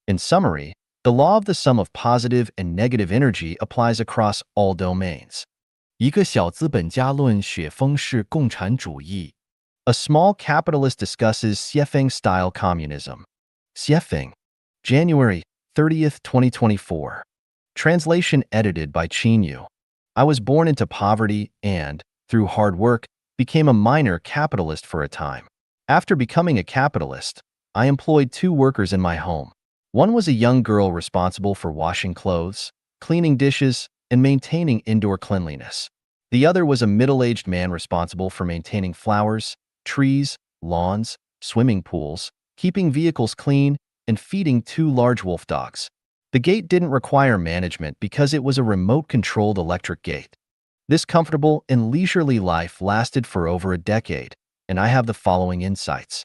In summary, the law of the sum of positive and negative energy applies across all domains. 一个小资本家论雪峰式共产主义。A small capitalist discusses Xuefeng-style communism. Xuefeng, January 30th, 2024. Translation edited by Yu. I was born into poverty and, through hard work, became a minor capitalist for a time. After becoming a capitalist, I employed 2 workers in my home. One was a young girl responsible for washing clothes, cleaning dishes, and maintaining indoor cleanliness. The other was a middle-aged man responsible for maintaining flowers, trees, lawns, swimming pools, keeping vehicles clean, and feeding 2 large wolf dogs. The gate didn't require management because it was a remote-controlled electric gate. This comfortable and leisurely life lasted for over a decade, and I have the following insights.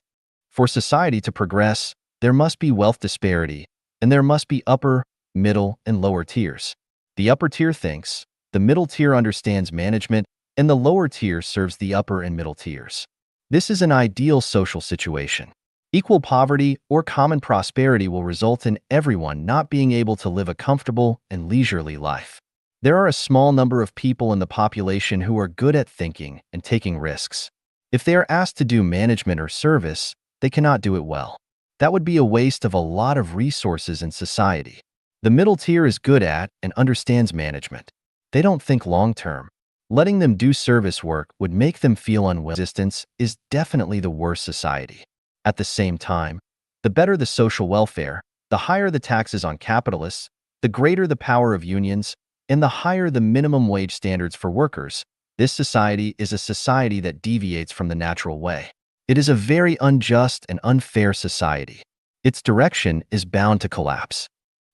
For society to progress, there must be wealth disparity, and there must be upper, middle, and lower tiers. The upper tier thinks, the middle tier understands management, and the lower tier serves the upper and middle tiers. This is an ideal social situation. Equal poverty or common prosperity will result in everyone not being able to live a comfortable and leisurely life. There are a small number of people in the population who are good at thinking and taking risks. If they are asked to do management or service, they cannot do it well. That would be a waste of a lot of resources in society. The middle tier is good at and understands management. They don't think long-term. Letting them do service work would make them feel unwell. Resistance is definitely the worst society. At the same time, the better the social welfare, the higher the taxes on capitalists, the greater the power of unions, and the higher the minimum wage standards for workers. This society is a society that deviates from the natural way. It is a very unjust and unfair society. Its direction is bound to collapse.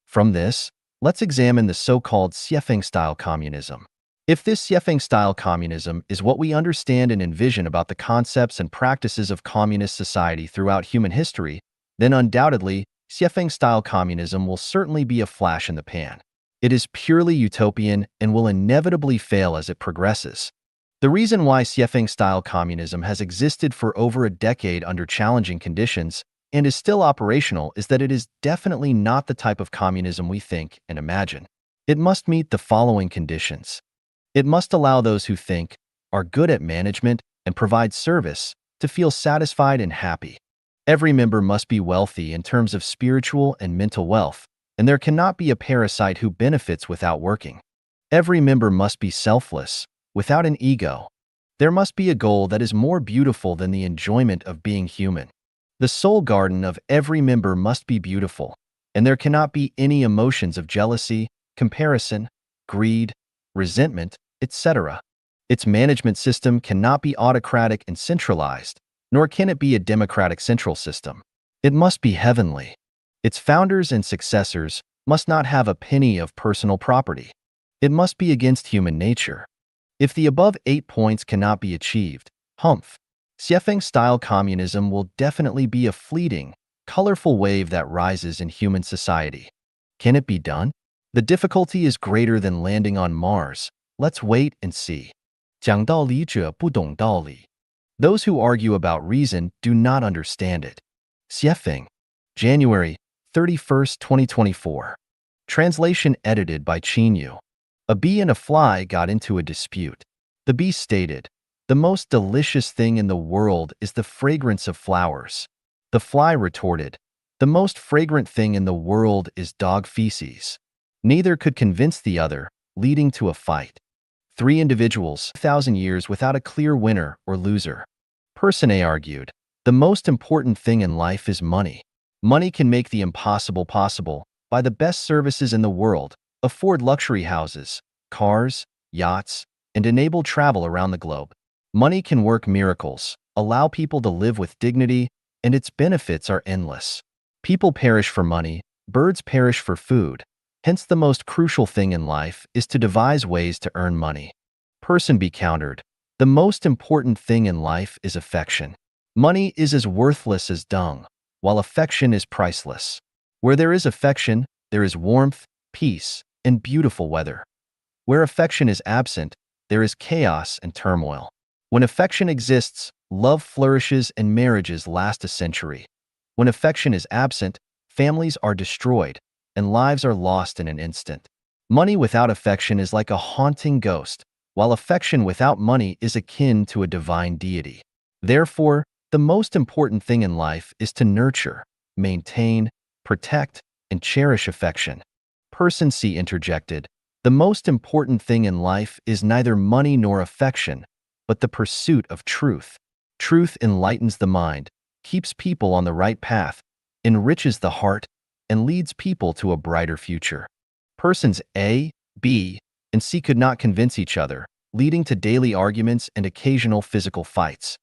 From this, let's examine the so-called Xuefeng-style communism. If this Xuefeng-style communism is what we understand and envision about the concepts and practices of communist society throughout human history, then undoubtedly, Xuefeng-style communism will certainly be a flash in the pan. It is purely utopian and will inevitably fail as it progresses. The reason why Xuefeng-style communism has existed for over a decade under challenging conditions and is still operational is that it is definitely not the type of communism we think and imagine. It must meet the following conditions. It must allow those who think, are good at management, and provide service to feel satisfied and happy. Every member must be wealthy in terms of spiritual and mental wealth, and there cannot be a parasite who benefits without working. Every member must be selfless, without an ego. There must be a goal that is more beautiful than the enjoyment of being human. The soul garden of every member must be beautiful, and there cannot be any emotions of jealousy, comparison, greed, resentment, etc. Its management system cannot be autocratic and centralized, nor can it be a democratic central system. It must be heavenly. Its founders and successors must not have a penny of personal property. It must be against human nature. If the above 8 points cannot be achieved, Xuefeng-style communism will definitely be a fleeting, colorful wave that rises in human society. Can it be done? The difficulty is greater than landing on Mars. Let's wait and see. 讲道理者不懂道理。 Those who argue about reason do not understand it. Xuefeng, January 31st, 2024. Translation edited by Yu. A bee and a fly got into a dispute. The bee stated, "The most delicious thing in the world is the fragrance of flowers." The fly retorted, "The most fragrant thing in the world is dog feces." Neither could convince the other, leading to a fight. 3 individuals, 1,000 years without a clear winner or loser. Person A argued, "The most important thing in life is money. Money can make the impossible possible, buy the best services in the world, afford luxury houses, cars, yachts, and enable travel around the globe. Money can work miracles, allow people to live with dignity, and its benefits are endless. People perish for money, birds perish for food. Hence, the most crucial thing in life is to devise ways to earn money." Person B countered, "The most important thing in life is affection. Money is as worthless as dung, while affection is priceless. Where there is affection, there is warmth, peace, and beautiful weather. Where affection is absent, there is chaos and turmoil. When affection exists, love flourishes and marriages last a century. When affection is absent, families are destroyed, and lives are lost in an instant. Money without affection is like a haunting ghost, while affection without money is akin to a divine deity. Therefore, the most important thing in life is to nurture, maintain, protect, and cherish affection. Person C interjected, the most important thing in life is neither money nor affection, but the pursuit of truth. Truth enlightens the mind, keeps people on the right path, enriches the heart, and leads people to a brighter future. Persons A, B, and C could not convince each other, leading to daily arguments and occasional physical fights.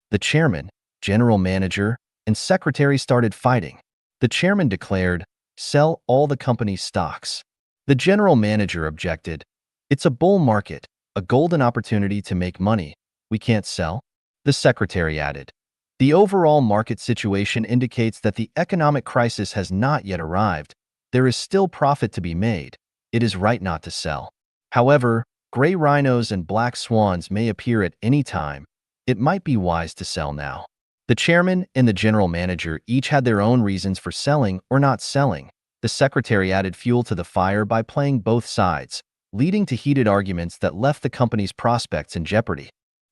The chairman, general manager, and secretary started fighting. The chairman declared, "Sell all the company's stocks." The general manager objected, "It's a bull market, a golden opportunity to make money. We can't sell." The secretary added, "The overall market situation indicates that the economic crisis has not yet arrived. There is still profit to be made. It is right not to sell. However, gray rhinos and black swans may appear at any time. It might be wise to sell now." The chairman and the general manager each had their own reasons for selling or not selling. The secretary added fuel to the fire by playing both sides, leading to heated arguments that left the company's prospects in jeopardy.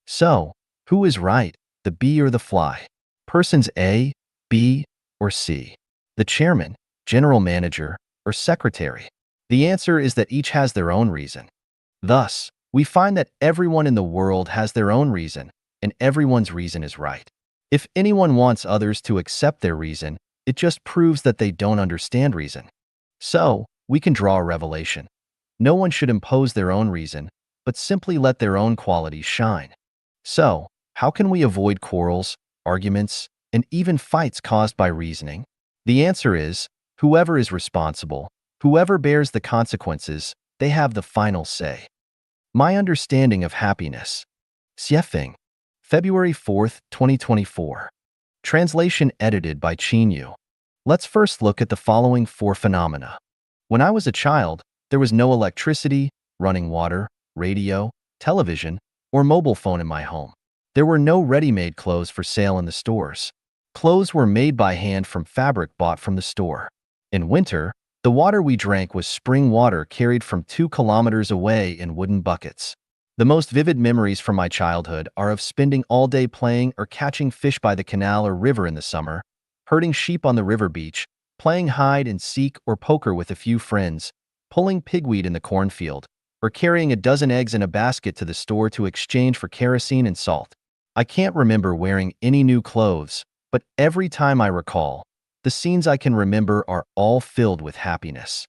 So, who is right, the bee or the fly? Persons A, B, or C? The chairman, general manager, or secretary? The answer is that each has their own reason. Thus, we find that everyone in the world has their own reason, and everyone's reason is right. If anyone wants others to accept their reason, it just proves that they don't understand reason. So, we can draw a revelation. No one should impose their own reason, but simply let their own qualities shine. So, how can we avoid quarrels, arguments, and even fights caused by reasoning? The answer is, whoever is responsible, whoever bears the consequences, they have the final say. My understanding of happiness. Xuefeng, February 4th, 2024. Translation edited by Yu. Let's first look at the following 4 phenomena. When I was a child, there was no electricity, running water, radio, television, or mobile phone in my home. There were no ready-made clothes for sale in the stores. Clothes were made by hand from fabric bought from the store. In winter, the water we drank was spring water carried from 2 kilometers away in wooden buckets. The most vivid memories from my childhood are of spending all day playing or catching fish by the canal or river in the summer, herding sheep on the river beach, playing hide and seek or poker with a few friends, pulling pigweed in the cornfield, or carrying a dozen eggs in a basket to the store to exchange for kerosene and salt. I can't remember wearing any new clothes, but every time I recall, the scenes I can remember are all filled with happiness.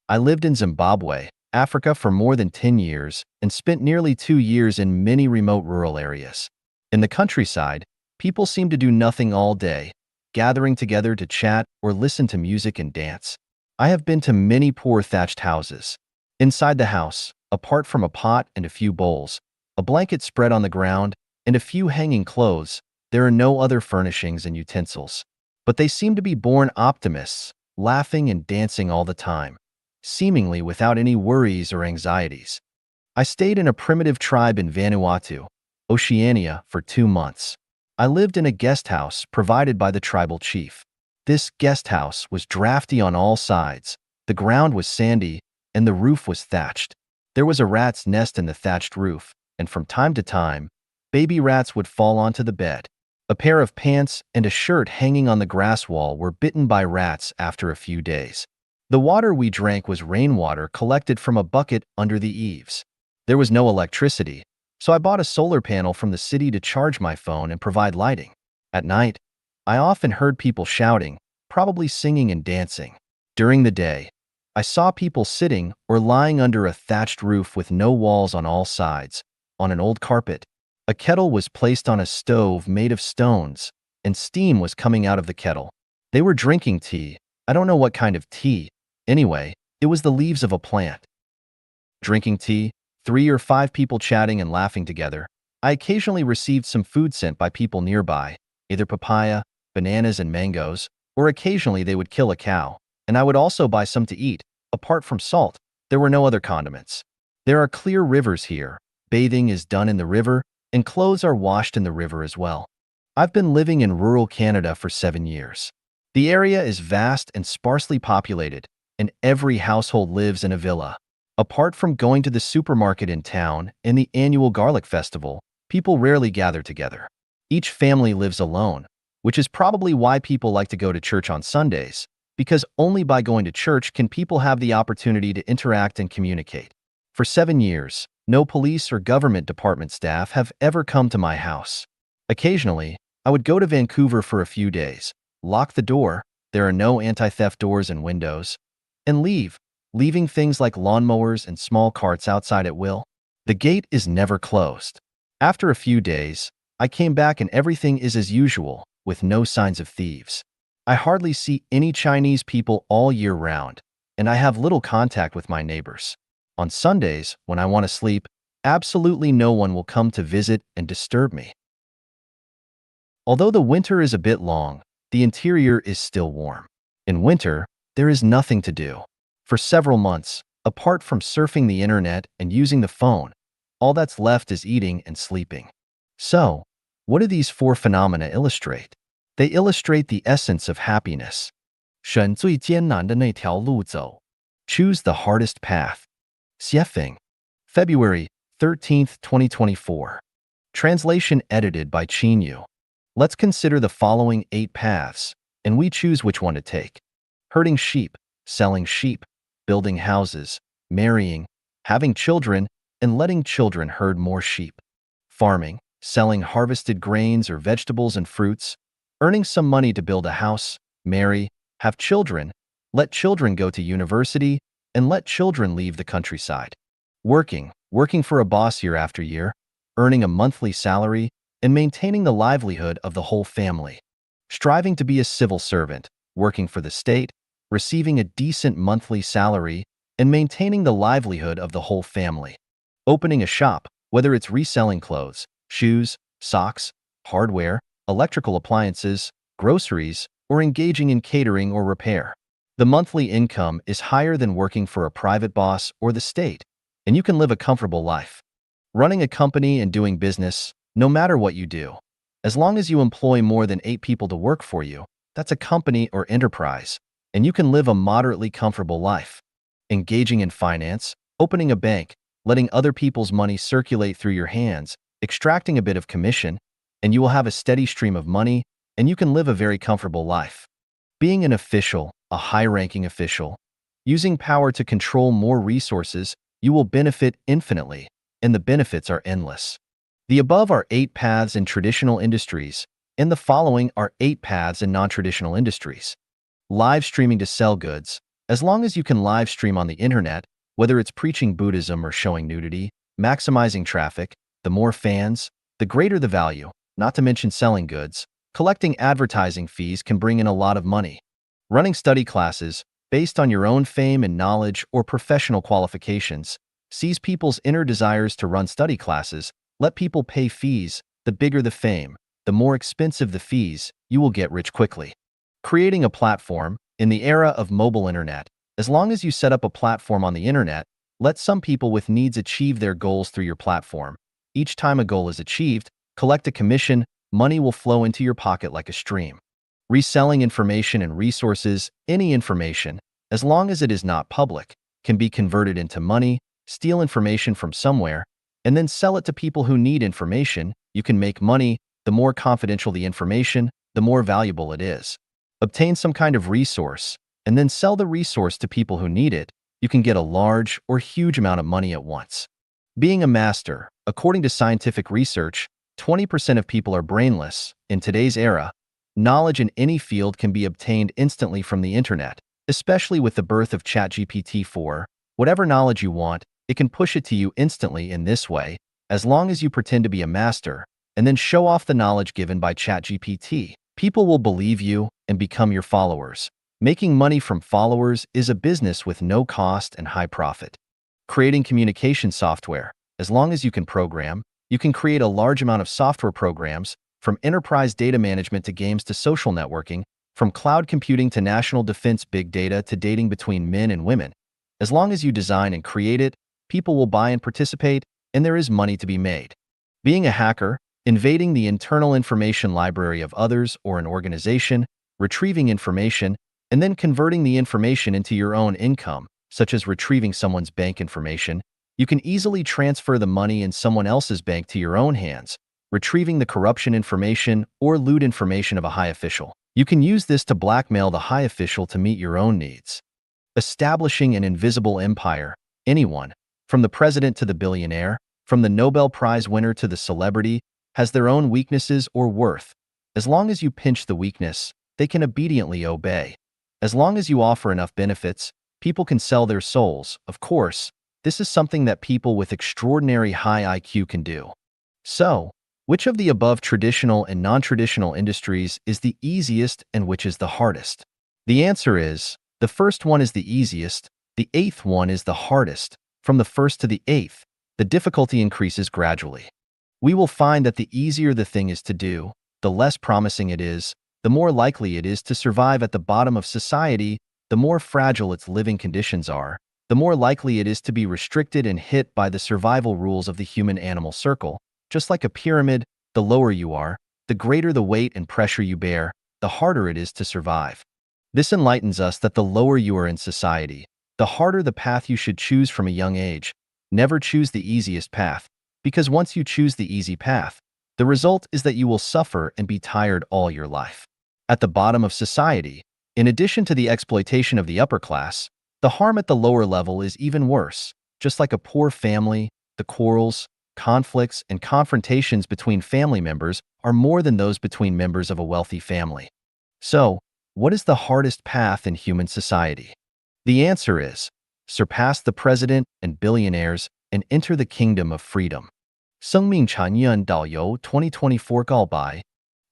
I lived in Zimbabwe, Africa for more than 10 years and spent nearly 2 years in many remote rural areas. In the countryside, people seem to do nothing all day, gathering together to chat or listen to music and dance. I have been to many poor thatched houses. Inside the house, apart from a pot and a few bowls, a blanket spread on the ground, and a few hanging clothes, there are no other furnishings and utensils. But they seem to be born optimists, laughing and dancing all the time, seemingly without any worries or anxieties. I stayed in a primitive tribe in Vanuatu, Oceania, for 2 months. I lived in a guest house provided by the tribal chief. This guest house was drafty on all sides, the ground was sandy, and the roof was thatched. There was a rat's nest in the thatched roof, and from time to time, baby rats would fall onto the bed. A pair of pants and a shirt hanging on the grass wall were bitten by rats after a few days. The water we drank was rainwater collected from a bucket under the eaves. There was no electricity, so I bought a solar panel from the city to charge my phone and provide lighting. At night, I often heard people shouting, probably singing and dancing. During the day, I saw people sitting or lying under a thatched roof with no walls on all sides, on an old carpet. A kettle was placed on a stove made of stones, and steam was coming out of the kettle. They were drinking tea. I don't know what kind of tea. Anyway, it was the leaves of a plant. Drinking tea, 3 or 5 people chatting and laughing together. I occasionally received some food sent by people nearby, either papaya, bananas and mangoes, or occasionally they would kill a cow, and I would also buy some to eat. Apart from salt, there were no other condiments. There are clear rivers here. Bathing is done in the river, and clothes are washed in the river as well. I've been living in rural Canada for 7 years. The area is vast and sparsely populated, and every household lives in a villa. Apart from going to the supermarket in town and the annual garlic festival, people rarely gather together. Each family lives alone, which is probably why people like to go to church on Sundays, because only by going to church can people have the opportunity to interact and communicate. For 7 years, no police or government department staff have ever come to my house. Occasionally, I would go to Vancouver for a few days, lock the door, there are no anti-theft doors and windows, and leaving things like lawnmowers and small carts outside at will. The gate is never closed. After a few days, I came back and everything is as usual, with no signs of thieves. I hardly see any Chinese people all year round, and I have little contact with my neighbors. On Sundays, when I want to sleep, absolutely no one will come to visit and disturb me. Although the winter is a bit long, the interior is still warm. In winter, there is nothing to do. For several months, apart from surfing the internet and using the phone, all that's left is eating and sleeping. So, what do these 4 phenomena illustrate? They illustrate the essence of happiness. 选最艰难的那条路走。 Choose the hardest path. Xuefeng, February 13th, 2024. Translation edited by Yu. Let's consider the following 8 paths, and we choose which one to take. Herding sheep, selling sheep, building houses, marrying, having children, and letting children herd more sheep. Farming, selling harvested grains or vegetables and fruits, earning some money to build a house, marry, have children, let children go to university, and let children leave the countryside. Working for a boss year after year, earning a monthly salary, and maintaining the livelihood of the whole family. Striving to be a civil servant, working for the state, receiving a decent monthly salary, and maintaining the livelihood of the whole family. Opening a shop, whether it's reselling clothes, shoes, socks, hardware, electrical appliances, groceries, or engaging in catering or repair. The monthly income is higher than working for a private boss or the state, and you can live a comfortable life. Running a company and doing business, no matter what you do, as long as you employ more than 8 people to work for you, that's a company or enterprise, and you can live a moderately comfortable life. Engaging in finance, opening a bank, letting other people's money circulate through your hands, extracting a bit of commission, and you will have a steady stream of money, and you can live a very comfortable life. Being an official, a high-ranking official, using power to control more resources, you will benefit infinitely, and the benefits are endless. The above are 8 paths in traditional industries, and the following are 8 paths in non-traditional industries. Live streaming to sell goods. As long as you can live stream on the internet, whether it's preaching Buddhism or showing nudity, maximizing traffic, the more fans, the greater the value, not to mention selling goods. Collecting advertising fees can bring in a lot of money. Running study classes, based on your own fame and knowledge or professional qualifications, seize people's inner desires to run study classes, let people pay fees, the bigger the fame, the more expensive the fees, you will get rich quickly. Creating a platform, in the era of mobile internet, as long as you set up a platform on the internet, let some people with needs achieve their goals through your platform. Each time a goal is achieved, collect a commission, money will flow into your pocket like a stream. Reselling information and resources, any information, as long as it is not public, can be converted into money. Steal information from somewhere, and then sell it to people who need information. You can make money. The more confidential the information, the more valuable it is. Obtain some kind of resource, and then sell the resource to people who need it. You can get a large or huge amount of money at once. Being a master. According to scientific research, 20% of people are brainless. In today's era, knowledge in any field can be obtained instantly from the internet, especially with the birth of ChatGPT-4. Whatever knowledge you want, it can push it to you instantly in this way, as long as you pretend to be a master, and then show off the knowledge given by ChatGPT. People will believe you and become your followers. Making money from followers is a business with no cost and high profit. Creating communication software. As long as you can program, you can create a large amount of software programs, from enterprise data management to games to social networking, from cloud computing to national defense, big data to dating between men and women. As long as you design and create it, people will buy and participate, and there is money to be made. Being a hacker, invading the internal information library of others or an organization, retrieving information, and then converting the information into your own income, such as retrieving someone's bank information. You can easily transfer the money in someone else's bank to your own hands, retrieving the corruption information or loot information of a high official. You can use this to blackmail the high official to meet your own needs. Establishing an invisible empire. Anyone, from the president to the billionaire, from the Nobel Prize winner to the celebrity, has their own weaknesses or worth. As long as you pinch the weakness, they can obediently obey. As long as you offer enough benefits, people can sell their souls. Of course, this is something that people with extraordinary high IQ can do. So, which of the above traditional and non-traditional industries is the easiest and which is the hardest? The answer is, the first one is the easiest, the eighth one is the hardest. From the first to the eighth, the difficulty increases gradually. We will find that the easier the thing is to do, the less promising it is, the more likely it is to survive at the bottom of society, the more fragile its living conditions are, the more likely it is to be restricted and hit by the survival rules of the human-animal circle. Just like a pyramid, the lower you are, the greater the weight and pressure you bear, the harder it is to survive. This enlightens us that the lower you are in society, the harder the path you should choose from a young age. Never choose the easiest path, because once you choose the easy path, the result is that you will suffer and be tired all your life. At the bottom of society, in addition to the exploitation of the upper class, the harm at the lower level is even worse. Just like a poor family, the quarrels, conflicts, and confrontations between family members are more than those between members of a wealthy family. So, what is the hardest path in human society? The answer is, surpass the president and billionaires and enter the kingdom of freedom. 生命禅院导游2024告白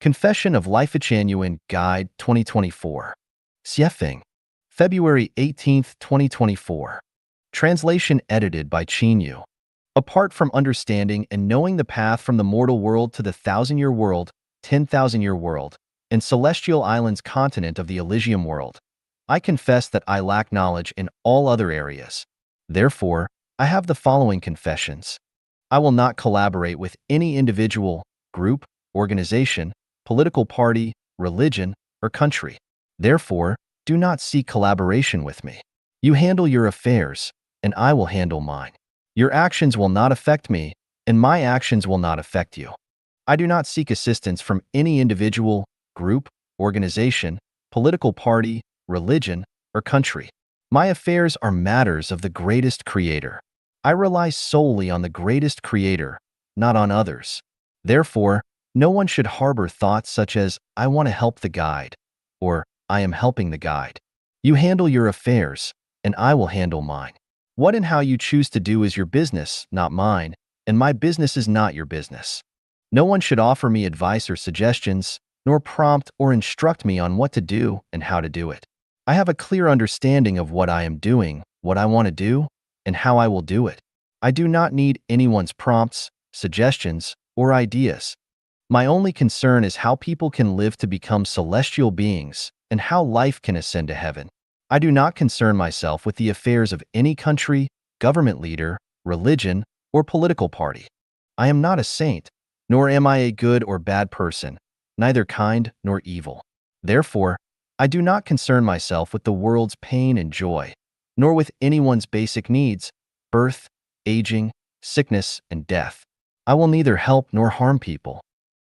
Confession of Life Genuine Guide 2024 Xuefeng February 18, 2024 Translation edited by Yu. Apart from understanding and knowing the path from the mortal world to the 1,000-year world, 10,000-year world, and celestial islands continent of the Elysium world, I confess that I lack knowledge in all other areas. Therefore, I have the following confessions. I will not collaborate with any individual, group, organization, political party, religion, or country. Therefore, do not seek collaboration with me. You handle your affairs, and I will handle mine. Your actions will not affect me, and my actions will not affect you. I do not seek assistance from any individual, group, organization, political party, religion, or country. My affairs are matters of the greatest Creator. I rely solely on the greatest Creator, not on others. Therefore, no one should harbor thoughts such as, I want to help the guide, or I am helping the guide. You handle your affairs, and I will handle mine. What and how you choose to do is your business, not mine, and my business is not your business. No one should offer me advice or suggestions, nor prompt or instruct me on what to do and how to do it. I have a clear understanding of what I am doing, what I want to do, and how I will do it. I do not need anyone's prompts, suggestions, or ideas. My only concern is how people can live to become celestial beings and how life can ascend to heaven. I do not concern myself with the affairs of any country, government leader, religion, or political party. I am not a saint, nor am I a good or bad person, neither kind nor evil. Therefore, I do not concern myself with the world's pain and joy, nor with anyone's basic needs, birth, aging, sickness, and death. I will neither help nor harm people.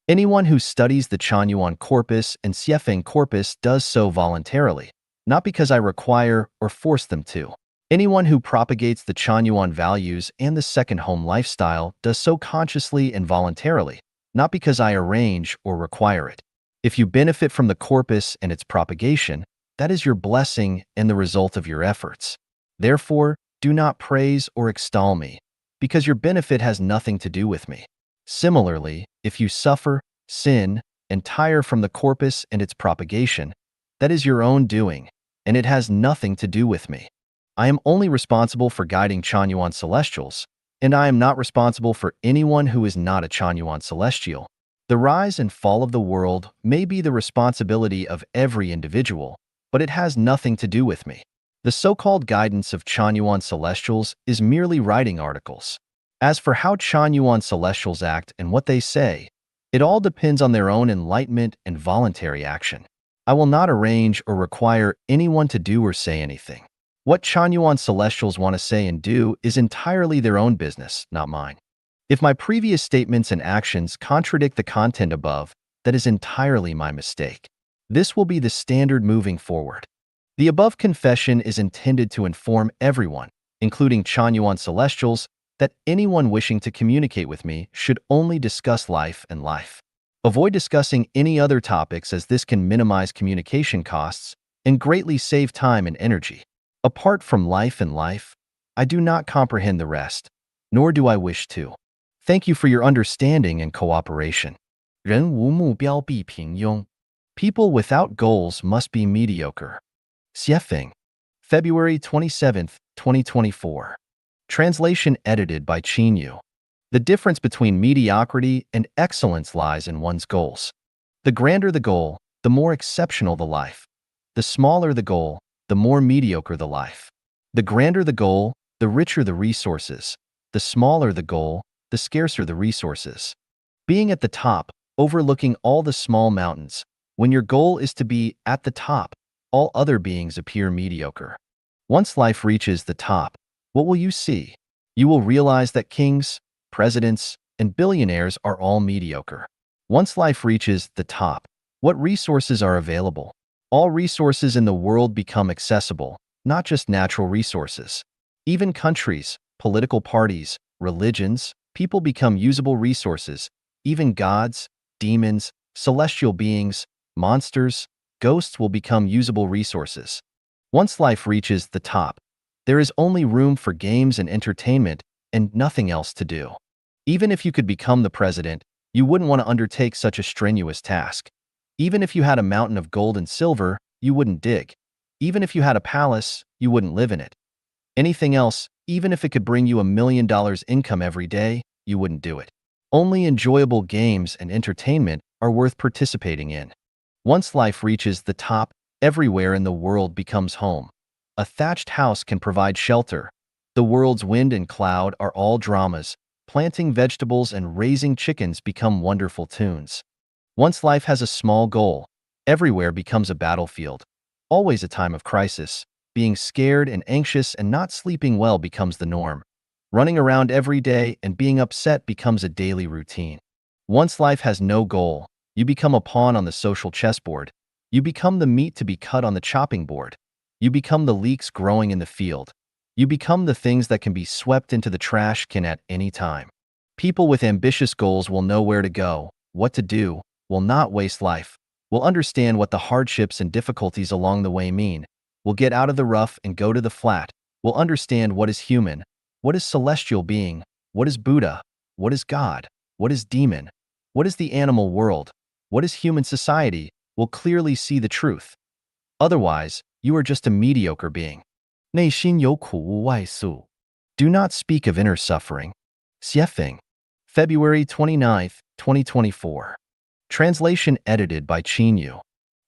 Anyone who studies the Chanyuan Corpus and Xuefeng Corpus does so voluntarily, not because I require or force them to. Anyone who propagates the Chanyuan values and the second home lifestyle does so consciously and voluntarily, not because I arrange or require it. If you benefit from the corpus and its propagation, that is your blessing and the result of your efforts. Therefore, do not praise or extol me, because your benefit has nothing to do with me. Similarly, if you suffer, sin, and tire from the corpus and its propagation, that is your own doing, and it has nothing to do with me. I am only responsible for guiding Chanyuan celestials, and I am not responsible for anyone who is not a Chanyuan celestial. The rise and fall of the world may be the responsibility of every individual, but it has nothing to do with me. The so-called guidance of Chanyuan celestials is merely writing articles. As for how Chanyuan celestials act and what they say, it all depends on their own enlightenment and voluntary action. I will not arrange or require anyone to do or say anything. What Chanyuan celestials want to say and do is entirely their own business, not mine. If my previous statements and actions contradict the content above, that is entirely my mistake. This will be the standard moving forward. The above confession is intended to inform everyone, including Chanyuan celestials, that anyone wishing to communicate with me should only discuss life and life. Avoid discussing any other topics, as this can minimize communication costs and greatly save time and energy. Apart from life and life, I do not comprehend the rest, nor do I wish to. Thank you for your understanding and cooperation. 人无目标必平庸。 People without goals must be mediocre. Xuefeng, February 27th, 2024. Translation edited by Yu. The difference between mediocrity and excellence lies in one's goals. The grander the goal, the more exceptional the life. The smaller the goal, the more mediocre the life. The grander the goal, the richer the resources. The smaller the goal, the scarcer the resources. Being at the top, overlooking all the small mountains, when your goal is to be at the top, all other beings appear mediocre. Once life reaches the top, what will you see? You will realize that kings, presidents, and billionaires are all mediocre. Once life reaches the top, what resources are available? All resources in the world become accessible, not just natural resources. Even countries, political parties, religions, people become usable resources. Even gods, demons, celestial beings, monsters, ghosts will become usable resources. Once life reaches the top, there is only room for games and entertainment and nothing else to do. Even if you could become the president, you wouldn't want to undertake such a strenuous task. Even if you had a mountain of gold and silver, you wouldn't dig. Even if you had a palace, you wouldn't live in it. Anything else, even if it could bring you $1 million income every day, you wouldn't do it. Only enjoyable games and entertainment are worth participating in. Once life reaches the top, everywhere in the world becomes home. A thatched house can provide shelter. The world's wind and cloud are all dramas. Planting vegetables and raising chickens become wonderful tunes. Once life has a small goal, everywhere becomes a battlefield. Always a time of crisis. Being scared and anxious and not sleeping well becomes the norm. Running around every day and being upset becomes a daily routine. Once life has no goal, you become a pawn on the social chessboard. You become the meat to be cut on the chopping board. You become the leeks growing in the field. You become the things that can be swept into the trash can at any time. People with ambitious goals will know where to go, what to do, will not waste life, will understand what the hardships and difficulties along the way mean, will get out of the rough and go to the flat, will understand what is human, what is celestial being, what is Buddha, what is God, what is demon, what is the animal world, what is human society, will clearly see the truth. Otherwise, you are just a mediocre being. 内心有苦无外诉。 Do not speak of inner suffering. Xuefeng, February 29th, 2024. Translation edited by Yu.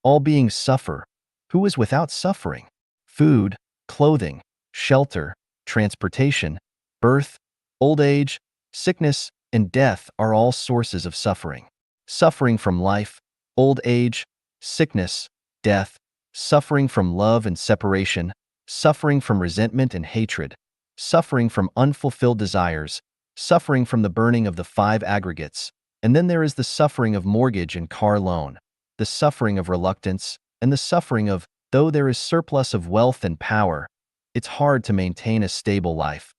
All beings suffer. Who is without suffering? Food, clothing, shelter, transportation, birth, old age, sickness, and death are all sources of suffering. Suffering from life, old age, sickness, death, suffering from love and separation, suffering from resentment and hatred, suffering from unfulfilled desires, suffering from the burning of the 5 aggregates, and then there is the suffering of mortgage and car loan, the suffering of reluctance, and the suffering of, though there is surplus of wealth and power, it's hard to maintain a stable life.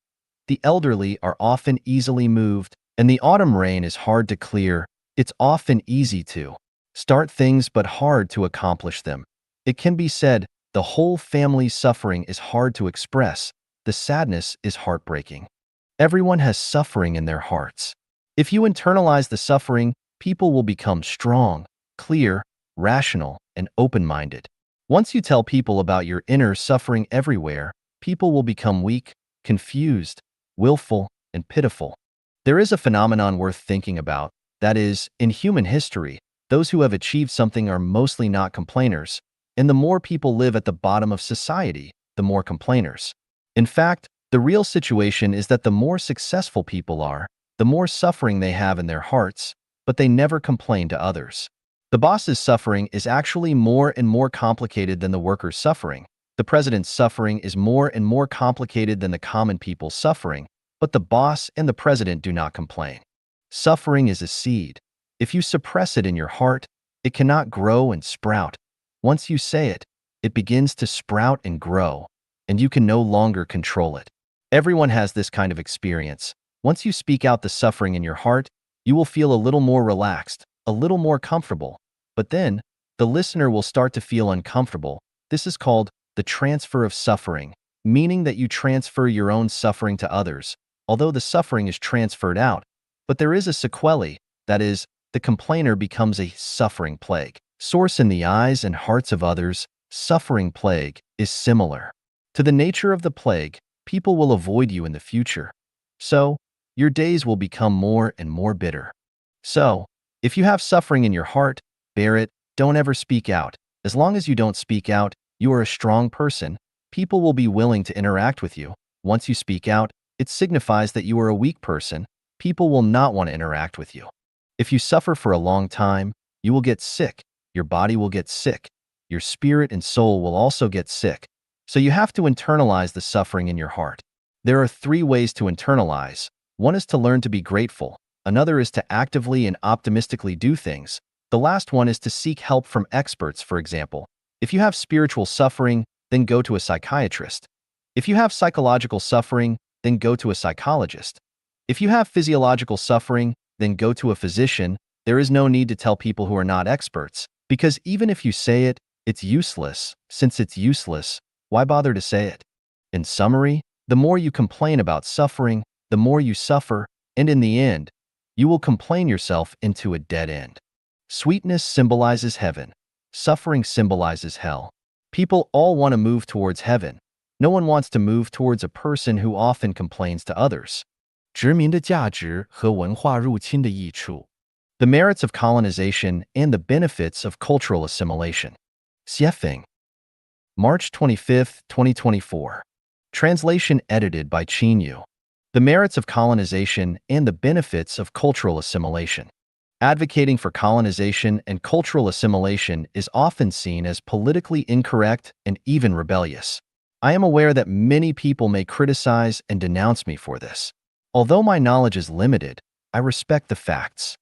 The elderly are often easily moved, and the autumn rain is hard to clear. It's often easy to start things but hard to accomplish them. It can be said, the whole family's suffering is hard to express. The sadness is heartbreaking. Everyone has suffering in their hearts. If you internalize the suffering, people will become strong, clear, rational, and open-minded. Once you tell people about your inner suffering everywhere, people will become weak, confused, willful, and pitiful. There is a phenomenon worth thinking about. That is, in human history, those who have achieved something are mostly not complainers, and the more people live at the bottom of society, the more complainers. In fact, the real situation is that the more successful people are, the more suffering they have in their hearts, but they never complain to others. The boss's suffering is actually more and more complicated than the worker's suffering. The president's suffering is more and more complicated than the common people's suffering, but the boss and the president do not complain. Suffering is a seed. If you suppress it in your heart, it cannot grow and sprout. Once you say it, it begins to sprout and grow, and you can no longer control it. Everyone has this kind of experience. Once you speak out the suffering in your heart, you will feel a little more relaxed, a little more comfortable. But then, the listener will start to feel uncomfortable. This is called the transfer of suffering, meaning that you transfer your own suffering to others, although the suffering is transferred out. But there is a sequelae, that is, the complainer becomes a suffering plague. Source in the eyes and hearts of others, suffering plague, is similar. To the nature of the plague, people will avoid you in the future. So, your days will become more and more bitter. So, if you have suffering in your heart, bear it, don't ever speak out. As long as you don't speak out, you are a strong person. People will be willing to interact with you. Once you speak out, it signifies that you are a weak person. People will not want to interact with you. If you suffer for a long time, you will get sick. Your body will get sick. Your spirit and soul will also get sick. So you have to internalize the suffering in your heart. There are 3 ways to internalize. One is to learn to be grateful. Another is to actively and optimistically do things. The last one is to seek help from experts, for example. If you have spiritual suffering, then go to a psychiatrist. If you have psychological suffering, then go to a psychologist. If you have physiological suffering, then go to a physician. There is no need to tell people who are not experts, because even if you say it, it's useless. Since it's useless, why bother to say it? In summary, the more you complain about suffering, the more you suffer, and in the end, you will complain yourself into a dead end. Sweetness symbolizes heaven. Suffering symbolizes hell. People all want to move towards heaven. No one wants to move towards a person who often complains to others. 殖民的价值和文化入侵的益处。 The merits of colonization and the benefits of cultural assimilation. Xuefeng. March 25, 2024. Translation edited by Yu. The merits of colonization and the benefits of cultural assimilation. Advocating for colonization and cultural assimilation is often seen as politically incorrect and even rebellious. I am aware that many people may criticize and denounce me for this. Although my knowledge is limited, I respect the facts.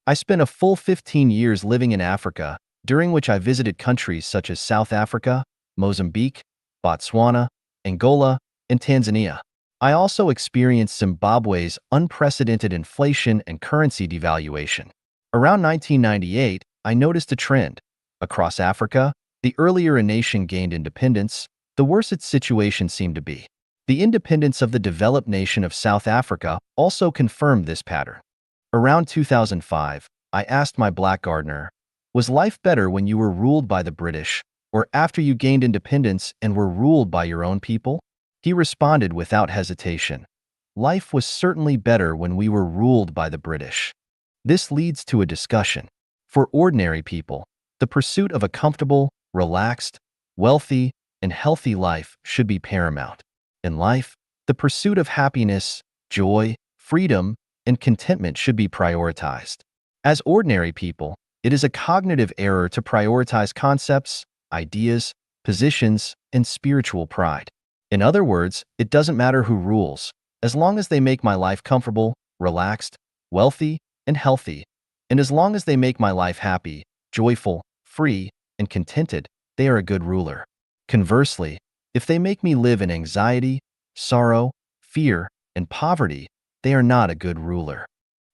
I spent a full 15 years living in Africa, during which I visited countries such as South Africa, Mozambique, Botswana, Angola, and Tanzania. I also experienced Zimbabwe's unprecedented inflation and currency devaluation. Around 1998, I noticed a trend. Across Africa, the earlier a nation gained independence, the worse its situation seemed to be. The independence of the developed nation of South Africa also confirmed this pattern. Around 2005, I asked my black gardener, was life better when you were ruled by the British, or after you gained independence and were ruled by your own people? He responded without hesitation, life was certainly better when we were ruled by the British. This leads to a discussion. For ordinary people, the pursuit of a comfortable, relaxed, wealthy, and healthy life should be paramount. In life, the pursuit of happiness, joy, freedom, and contentment should be prioritized. As ordinary people, it is a cognitive error to prioritize concepts, ideas, positions, and spiritual pride. In other words, it doesn't matter who rules, as long as they make my life comfortable, relaxed, wealthy, and healthy, and as long as they make my life happy, joyful, free, and contented, they are a good ruler. Conversely, if they make me live in anxiety, sorrow, fear, and poverty, they are not a good ruler.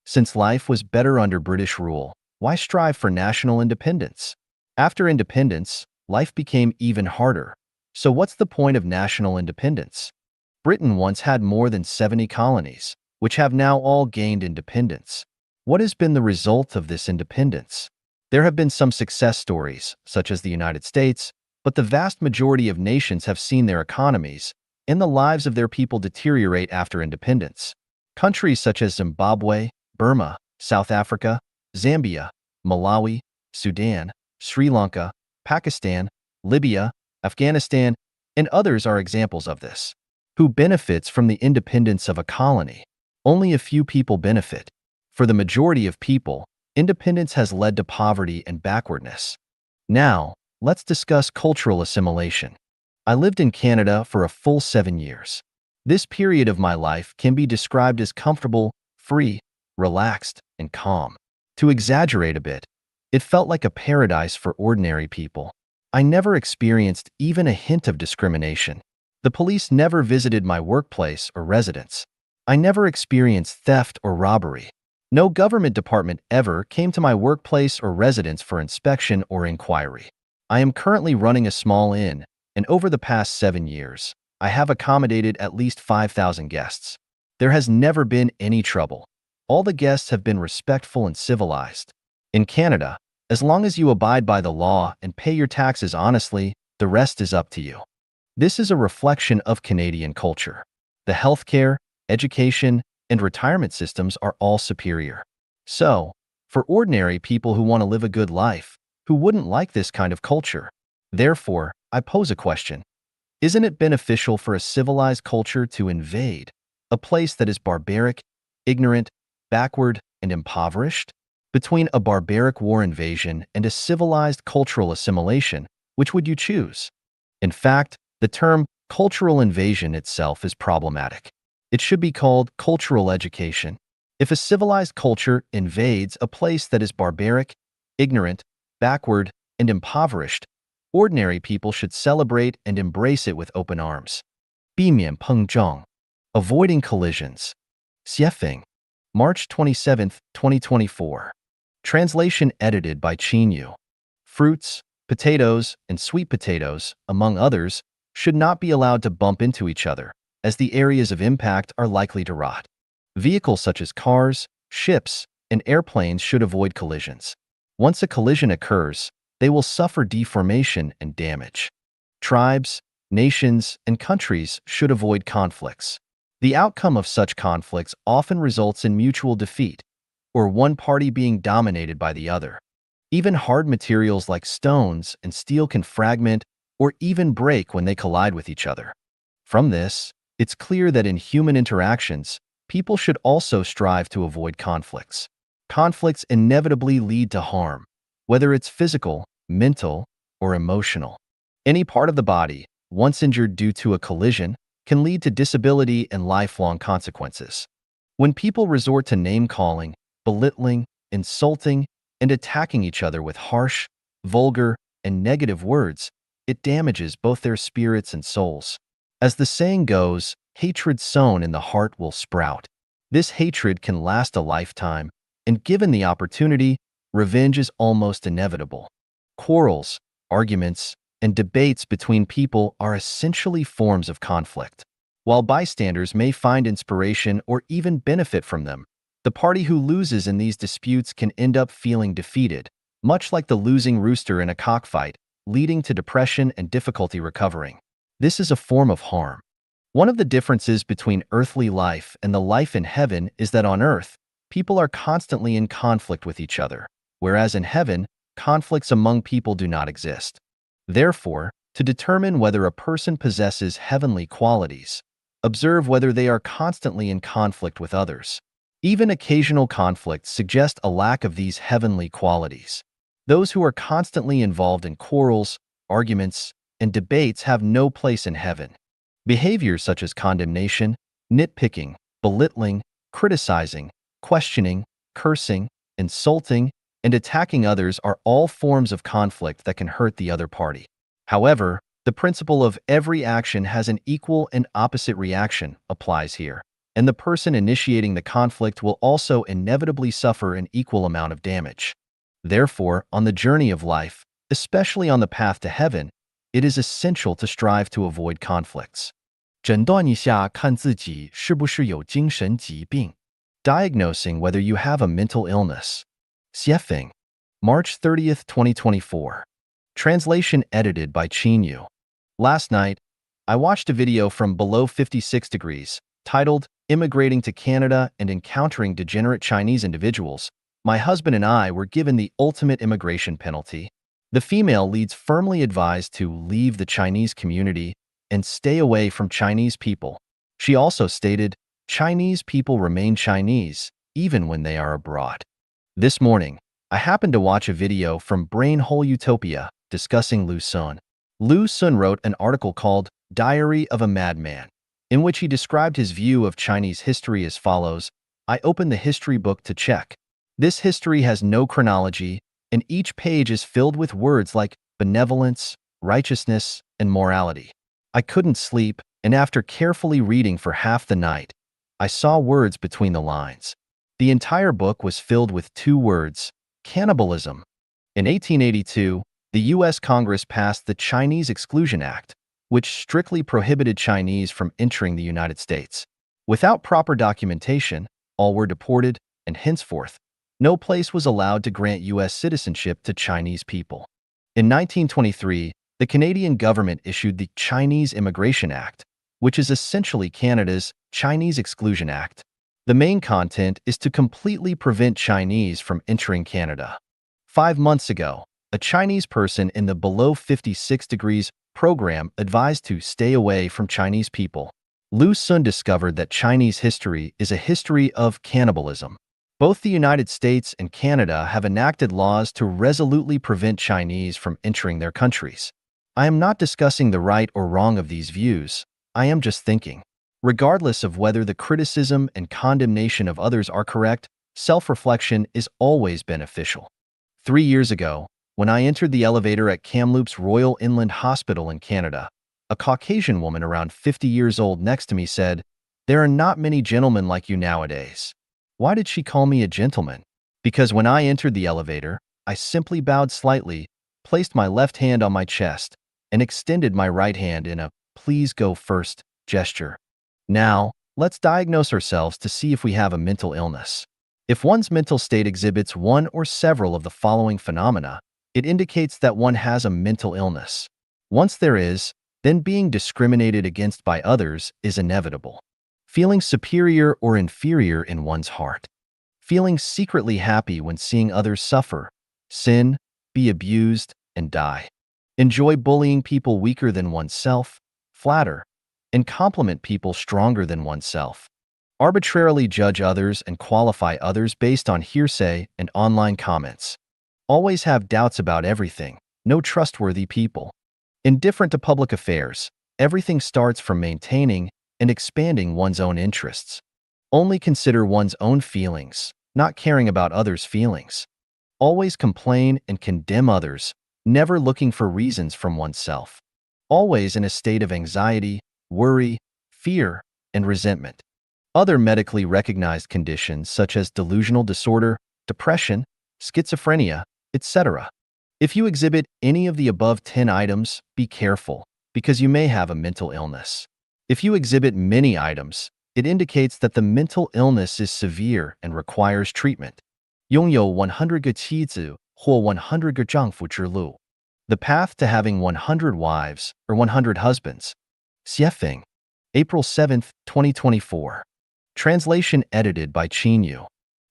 Since life was better under British rule, why strive for national independence? After independence, life became even harder. So what's the point of national independence? Britain once had more than 70 colonies, which have now all gained independence. What has been the result of this independence? There have been some success stories, such as the United States, but the vast majority of nations have seen their economies and the lives of their people deteriorate after independence. Countries such as Zimbabwe, Burma, South Africa, Zambia, Malawi, Sudan, Sri Lanka, Pakistan, Libya, Afghanistan, and others are examples of this. Who benefits from the independence of a colony? Only a few people benefit. For the majority of people, Independence has led to poverty and backwardness. Now, let's discuss cultural assimilation. I lived in Canada for a full 7 years. This period of my life can be described as comfortable, free, relaxed, and calm. To exaggerate a bit, it felt like a paradise for ordinary people. I never experienced even a hint of discrimination. The police never visited my workplace or residence. I never experienced theft or robbery. No government department ever came to my workplace or residence for inspection or inquiry. I am currently running a small inn, and over the past 7 years, I have accommodated at least 5,000 guests. There has never been any trouble. All the guests have been respectful and civilized. In Canada, as long as you abide by the law and pay your taxes honestly, the rest is up to you. This is a reflection of Canadian culture. The healthcare, education, and retirement systems are all superior. So, for ordinary people who want to live a good life, who wouldn't like this kind of culture? Therefore, I pose a question. Isn't it beneficial for a civilized culture to invade a place that is barbaric, ignorant, backward, and impoverished? Between a barbaric war invasion and a civilized cultural assimilation, which would you choose? In fact, the term cultural invasion itself is problematic. It should be called cultural education. If a civilized culture invades a place that is barbaric, ignorant, backward, and impoverished, ordinary people should celebrate and embrace it with open arms. 避免碰撞. Avoiding collisions. Xuefeng. March 27, 2024. Translation edited by Yu. Fruits, potatoes, and sweet potatoes, among others, should not be allowed to bump into each other, as the areas of impact are likely to rot. Vehicles such as cars, ships, and airplanes should avoid collisions. Once a collision occurs, they will suffer deformation and damage. Tribes, nations, and countries should avoid conflicts. The outcome of such conflicts often results in mutual defeat, or one party being dominated by the other. Even hard materials like stones and steel can fragment or even break when they collide with each other. From this, it's clear that in human interactions, people should also strive to avoid conflicts. Conflicts inevitably lead to harm, whether it's physical, mental, or emotional. Any part of the body, once injured due to a collision, can lead to disability and lifelong consequences. When people resort to name-calling, belittling, insulting, and attacking each other with harsh, vulgar, and negative words, it damages both their spirits and souls. As the saying goes, hatred sown in the heart will sprout. This hatred can last a lifetime, and given the opportunity, revenge is almost inevitable. Quarrels, arguments, and debates between people are essentially forms of conflict. While bystanders may find inspiration or even benefit from them, the party who loses in these disputes can end up feeling defeated, much like the losing rooster in a cockfight, leading to depression and difficulty recovering. This is a form of harm. One of the differences between earthly life and the life in heaven is that on earth, people are constantly in conflict with each other, whereas in heaven, conflicts among people do not exist. Therefore, to determine whether a person possesses heavenly qualities, observe whether they are constantly in conflict with others. Even occasional conflicts suggest a lack of these heavenly qualities. Those who are constantly involved in quarrels, arguments, and debates have no place in heaven. Behaviors such as condemnation, nitpicking, belittling, criticizing, questioning, cursing, insulting, and attacking others are all forms of conflict that can hurt the other party. However, the principle of every action has an equal and opposite reaction applies here, and the person initiating the conflict will also inevitably suffer an equal amount of damage. Therefore, on the journey of life, especially on the path to heaven, it is essential to strive to avoid conflicts. 诊断一下看自己是不是有精神疾病。Diagnosing whether you have a mental illness. Xuefeng. March 30th, 2024. Translation edited by Yu. Last night, I watched a video from Below 56 Degrees, titled Immigrating to Canada and Encountering Degenerate Chinese Individuals. My husband and I were given the ultimate immigration penalty. The female leads firmly advised to leave the Chinese community and stay away from Chinese people. She also stated, Chinese people remain Chinese, even when they are abroad. This morning, I happened to watch a video from Brain Hole Utopia discussing Lu Xun. Lu Xun wrote an article called Diary of a Madman, in which he described his view of Chinese history as follows. I opened the history book to check. This history has no chronology, and each page is filled with words like benevolence, righteousness, and morality. I couldn't sleep, and after carefully reading for half the night, I saw words between the lines. The entire book was filled with two words: cannibalism. In 1882, the U.S. Congress passed the Chinese Exclusion Act, which strictly prohibited Chinese from entering the United States. Without proper documentation, all were deported, and henceforth, no place was allowed to grant U.S. citizenship to Chinese people. In 1923, the Canadian government issued the Chinese Immigration Act, which is essentially Canada's Chinese Exclusion Act. The main content is to completely prevent Chinese from entering Canada. 5 months ago, a Chinese person in the below 56 degrees program advised to stay away from Chinese people. Lu Xun discovered that Chinese history is a history of cannibalism. Both the United States and Canada have enacted laws to resolutely prevent Chinese from entering their countries. I am not discussing the right or wrong of these views. I am just thinking. Regardless of whether the criticism and condemnation of others are correct, self-reflection is always beneficial. 3 years ago, when I entered the elevator at Kamloops Royal Inland Hospital in Canada, a Caucasian woman around 50 years old next to me said, "There are not many gentlemen like you nowadays." Why did she call me a gentleman? Because when I entered the elevator, I simply bowed slightly, placed my left hand on my chest, and extended my right hand in a "please go first" gesture. Now, let's diagnose ourselves to see if we have a mental illness. If one's mental state exhibits one or several of the following phenomena, it indicates that one has a mental illness. Once there is, then being discriminated against by others is inevitable. Feeling superior or inferior in one's heart. Feeling secretly happy when seeing others suffer, sin, be abused, and die. Enjoy bullying people weaker than oneself, flatter, and compliment people stronger than oneself. Arbitrarily judge others and qualify others based on hearsay and online comments. Always have doubts about everything, no trustworthy people. Indifferent to public affairs, everything starts from maintaining and expanding one's own interests. Only consider one's own feelings, not caring about others' feelings. Always complain and condemn others, never looking for reasons from oneself. Always in a state of anxiety, worry, fear, and resentment. Other medically recognized conditions such as delusional disorder, depression, schizophrenia, etc. If you exhibit any of the above 10 items, be careful, because you may have a mental illness. If you exhibit many items, it indicates that the mental illness is severe and requires treatment. 拥有100个妻子或100个丈夫之路. The path to having 100 wives or 100 husbands. Xuefeng. April 7, 2024. Translation edited by Yu.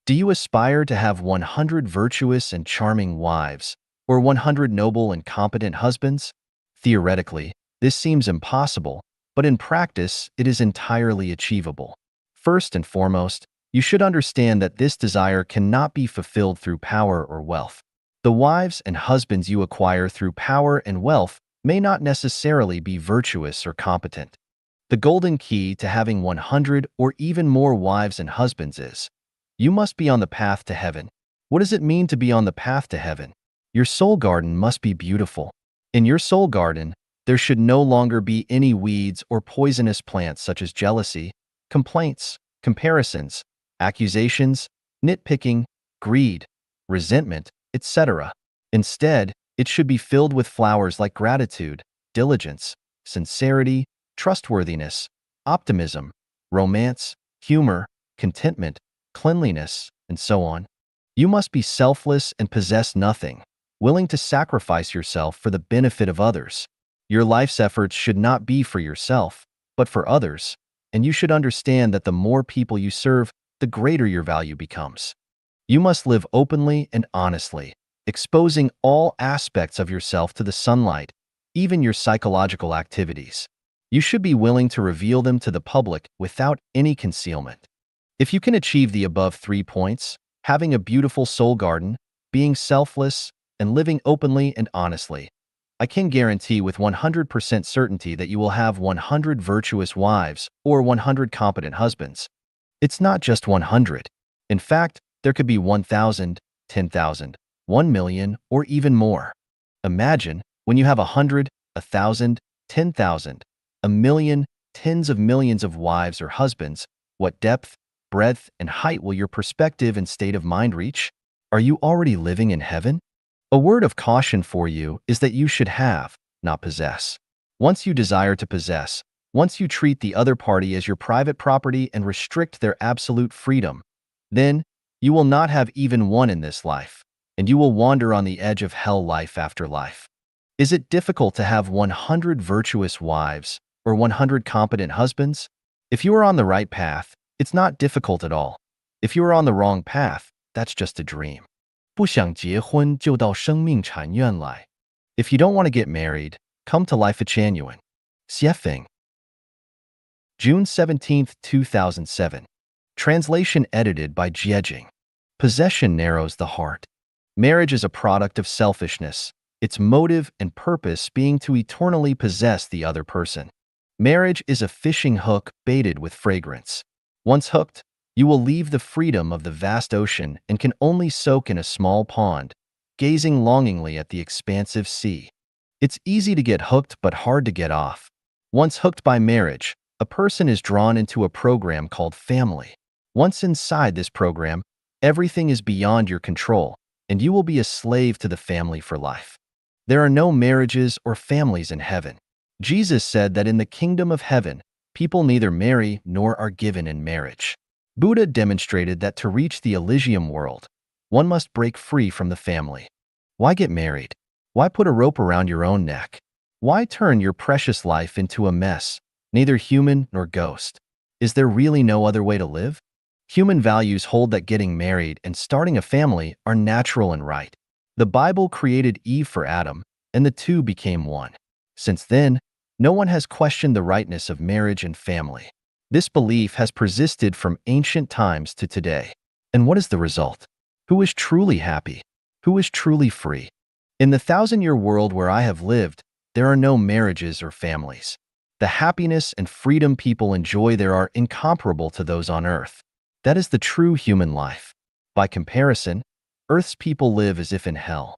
Do you aspire to have 100 virtuous and charming wives, or 100 noble and competent husbands? Theoretically, this seems impossible, but in practice, it is entirely achievable. First and foremost, you should understand that this desire cannot be fulfilled through power or wealth. The wives and husbands you acquire through power and wealth may not necessarily be virtuous or competent. The golden key to having 100 or even more wives and husbands is, you must be on the path to heaven. What does it mean to be on the path to heaven? Your soul garden must be beautiful. In your soul garden, there should no longer be any weeds or poisonous plants such as jealousy, complaints, comparisons, accusations, nitpicking, greed, resentment, etc. Instead, it should be filled with flowers like gratitude, diligence, sincerity, trustworthiness, optimism, romance, humor, contentment, cleanliness, and so on. You must be selfless and possess nothing, willing to sacrifice yourself for the benefit of others. Your life's efforts should not be for yourself, but for others, and you should understand that the more people you serve, the greater your value becomes. You must live openly and honestly, exposing all aspects of yourself to the sunlight, even your psychological activities. You should be willing to reveal them to the public without any concealment. If you can achieve the above 3 points, having a beautiful soul garden, being selfless, and living openly and honestly. I can guarantee with 100% certainty that you will have 100 virtuous wives or 100 competent husbands. It's not just 100. In fact, there could be 1,000, 10,000, 1,000,000, or even more. Imagine when you have 100, 1,000, 10,000, a million, tens of millions of wives or husbands. What depth, breadth, and height will your perspective and state of mind reach? Are you already living in heaven? A word of caution for you is that you should have, not possess. Once you desire to possess, once you treat the other party as your private property and restrict their absolute freedom, then you will not have even one in this life, and you will wander on the edge of hell life after life. Is it difficult to have 100 virtuous wives or 100 competent husbands? If you are on the right path, it's not difficult at all. If you are on the wrong path, that's just a dream. 不想结婚就到生命禅院来。 If you don't want to get married, come to Life Genuine. Xuefeng. June 17, 2007. Translation edited by Jiejing. Possession narrows the heart. Marriage is a product of selfishness, its motive and purpose being to eternally possess the other person. Marriage is a fishing hook baited with fragrance. Once hooked, you will leave the freedom of the vast ocean and can only soak in a small pond, gazing longingly at the expansive sea. It's easy to get hooked but hard to get off. Once hooked by marriage, a person is drawn into a program called family. Once inside this program, everything is beyond your control, and you will be a slave to the family for life. There are no marriages or families in heaven. Jesus said that in the kingdom of heaven, people neither marry nor are given in marriage. Buddha demonstrated that to reach the Elysium world, one must break free from the family. Why get married? Why put a rope around your own neck? Why turn your precious life into a mess, neither human nor ghost? Is there really no other way to live? Human values hold that getting married and starting a family are natural and right. The Bible created Eve for Adam, and the two became one. Since then, no one has questioned the rightness of marriage and family. This belief has persisted from ancient times to today. And what is the result? Who is truly happy? Who is truly free? In the 1,000-year world where I have lived, there are no marriages or families. The happiness and freedom people enjoy there are incomparable to those on earth. That is the true human life. By comparison, Earth's people live as if in hell.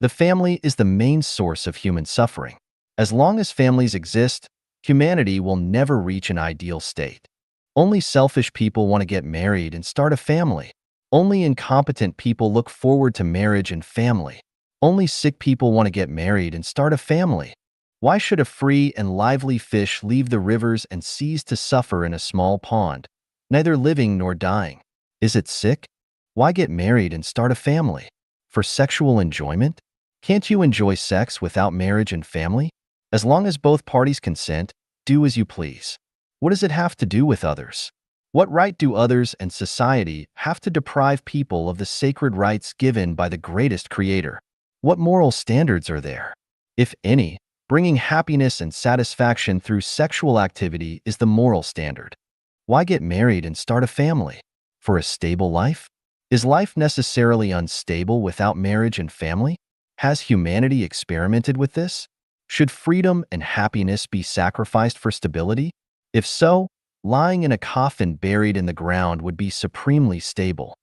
The family is the main source of human suffering. As long as families exist, humanity will never reach an ideal state. Only selfish people want to get married and start a family. Only incompetent people look forward to marriage and family. Only sick people want to get married and start a family. Why should a free and lively fish leave the rivers and seas to suffer in a small pond, neither living nor dying? Is it sick? Why get married and start a family? For sexual enjoyment? Can't you enjoy sex without marriage and family? As long as both parties consent, do as you please. What does it have to do with others? What right do others and society have to deprive people of the sacred rights given by the greatest creator? What moral standards are there? If any, bringing happiness and satisfaction through sexual activity is the moral standard. Why get married and start a family? For a stable life? Is life necessarily unstable without marriage and family? Has humanity experimented with this? Should freedom and happiness be sacrificed for stability? If so, lying in a coffin buried in the ground would be supremely stable.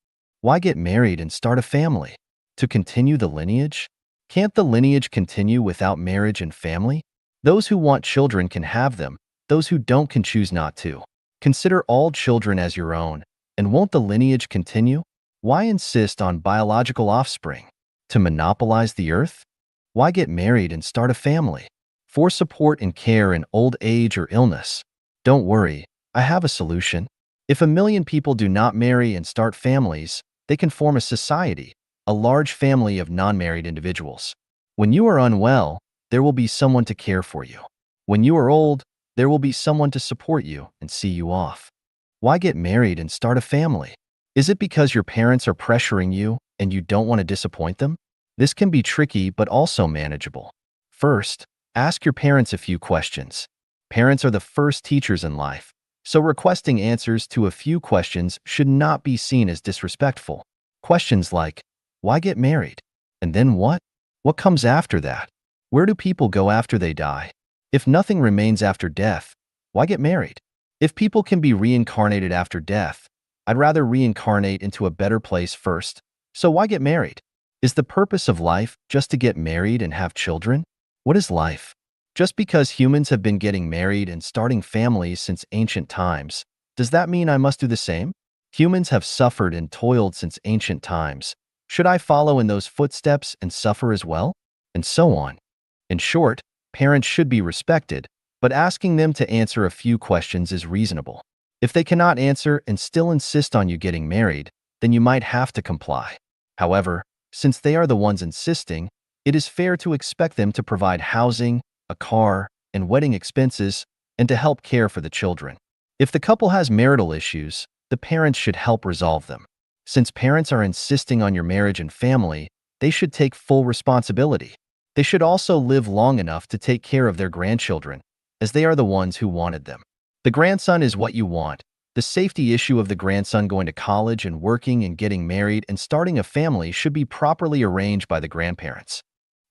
Why get married and start a family? To continue the lineage? Can't the lineage continue without marriage and family? Those who want children can have them, those who don't can choose not to. Consider all children as your own, and won't the lineage continue? Why insist on biological offspring? To monopolize the earth? Why get married and start a family? For support and care in old age or illness. Don't worry, I have a solution. If 1,000,000 people do not marry and start families, they can form a society, a large family of non-married individuals. When you are unwell, there will be someone to care for you. When you are old, there will be someone to support you and see you off. Why get married and start a family? Is it because your parents are pressuring you and you don't want to disappoint them? This can be tricky but also manageable. First, ask your parents a few questions. Parents are the first teachers in life, so requesting answers to a few questions should not be seen as disrespectful. Questions like, Why get married? And then what? What comes after that? Where do people go after they die? If nothing remains after death, why get married? If people can be reincarnated after death, I'd rather reincarnate into a better place first. So why get married? Is the purpose of life just to get married and have children? What is life? Just because humans have been getting married and starting families since ancient times, does that mean I must do the same? Humans have suffered and toiled since ancient times. Should I follow in those footsteps and suffer as well? And so on. In short, parents should be respected, but asking them to answer a few questions is reasonable. If they cannot answer and still insist on you getting married, then you might have to comply. However, since they are the ones insisting, it is fair to expect them to provide housing, a car, and wedding expenses, and to help care for the children. If the couple has marital issues, the parents should help resolve them. Since parents are insisting on your marriage and family, they should take full responsibility. They should also live long enough to take care of their grandchildren, as they are the ones who wanted them. The grandson is what you want. The safety issue of the grandson going to college and working and getting married and starting a family should be properly arranged by the grandparents.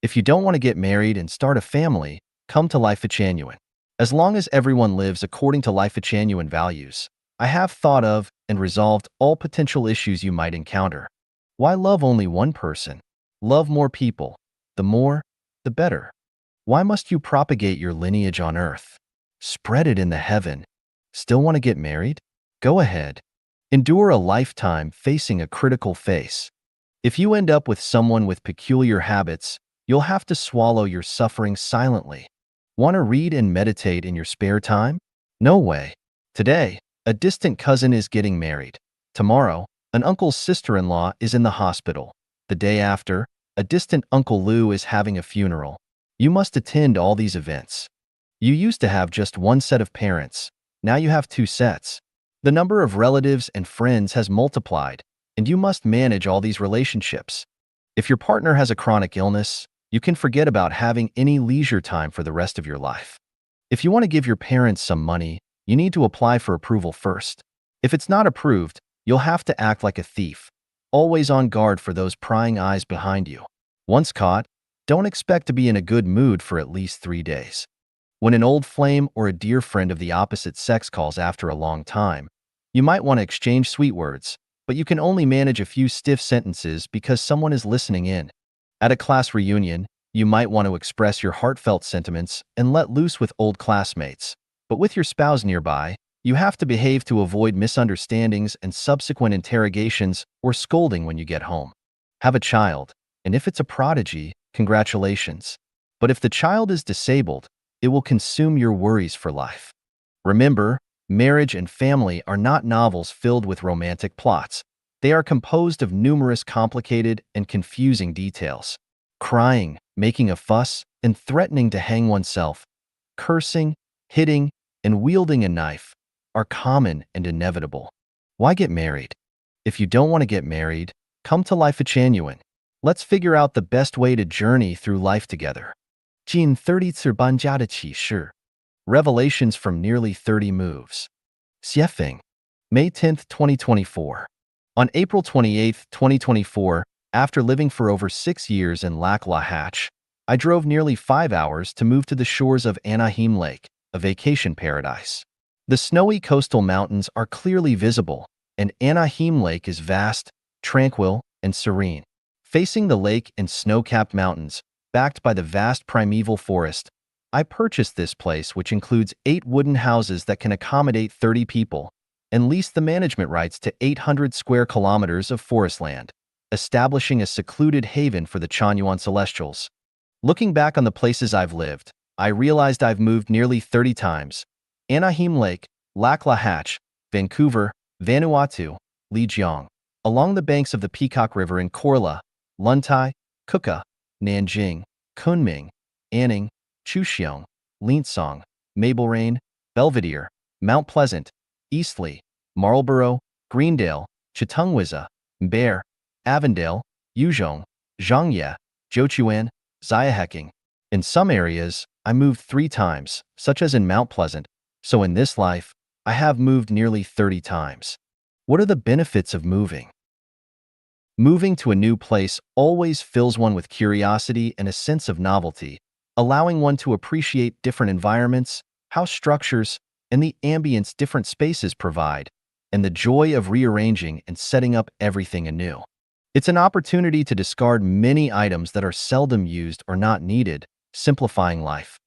If you don't want to get married and start a family, come to Life Genuine. As long as everyone lives according to Life Genuine values, I have thought of and resolved all potential issues you might encounter. Why love only one person? Love more people. The more, the better. Why must you propagate your lineage on earth? Spread it in the heaven. Still want to get married? Go ahead. Endure a lifetime facing a critical face. If you end up with someone with peculiar habits, you'll have to swallow your suffering silently. Want to read and meditate in your spare time? No way. Today, a distant cousin is getting married. Tomorrow, an uncle's sister-in-law is in the hospital. The day after, a distant Uncle Lou is having a funeral. You must attend all these events. You used to have just one set of parents. Now you have two sets. The number of relatives and friends has multiplied, and you must manage all these relationships. If your partner has a chronic illness, you can forget about having any leisure time for the rest of your life. If you want to give your parents some money, you need to apply for approval first. If it's not approved, you'll have to act like a thief, always on guard for those prying eyes behind you. Once caught, don't expect to be in a good mood for at least 3 days. When an old flame or a dear friend of the opposite sex calls after a long time, you might want to exchange sweet words, but you can only manage a few stiff sentences because someone is listening in. At a class reunion, you might want to express your heartfelt sentiments and let loose with old classmates. But with your spouse nearby, you have to behave to avoid misunderstandings and subsequent interrogations or scolding when you get home. Have a child, and if it's a prodigy, congratulations. But if the child is disabled, it will consume your worries for life. Remember, marriage and family are not novels filled with romantic plots. They are composed of numerous complicated and confusing details. Crying, making a fuss, and threatening to hang oneself, cursing, hitting, and wielding a knife are common and inevitable. Why get married? If you don't want to get married, come to Life Genuine. Let's figure out the best way to journey through life together. 近30次搬家的启示 Revelations from nearly 30 moves. Xuefeng. May 10, 2024. On April 28, 2024, after living for over 6 years in Lac La Hatch, I drove nearly 5 hours to move to the shores of Anaheim Lake, a vacation paradise. The snowy coastal mountains are clearly visible, and Anaheim Lake is vast, tranquil, and serene. Facing the lake and snow-capped mountains, backed by the vast primeval forest, I purchased this place, which includes 8 wooden houses that can accommodate 30 people, and leased the management rights to 800 square kilometers of forest land, establishing a secluded haven for the Chanyuan Celestials. Looking back on the places I've lived, I realized I've moved nearly 30 times. Anaheim Lake, Lac La Hatch, Vancouver, Vanuatu, Lijiang, along the banks of the Peacock River in Korla, Luntai, Kuka, Nanjing, Kunming, Anning, Chuxiong, Linsong, Mablerain, Belvedere, Mount Pleasant, Eastleigh, Marlborough, Greendale, Chitungwiza, Mbeer, Avondale, Yuzhong, Zhangye, Zhochuan, Xiaheking. In some areas, I moved 3 times, such as in Mount Pleasant, so in this life, I have moved nearly 30 times. What are the benefits of moving? Moving to a new place always fills one with curiosity and a sense of novelty, allowing one to appreciate different environments, house structures, and the ambience different spaces provide, and the joy of rearranging and setting up everything anew. It's an opportunity to discard many items that are seldom used or not needed, simplifying life.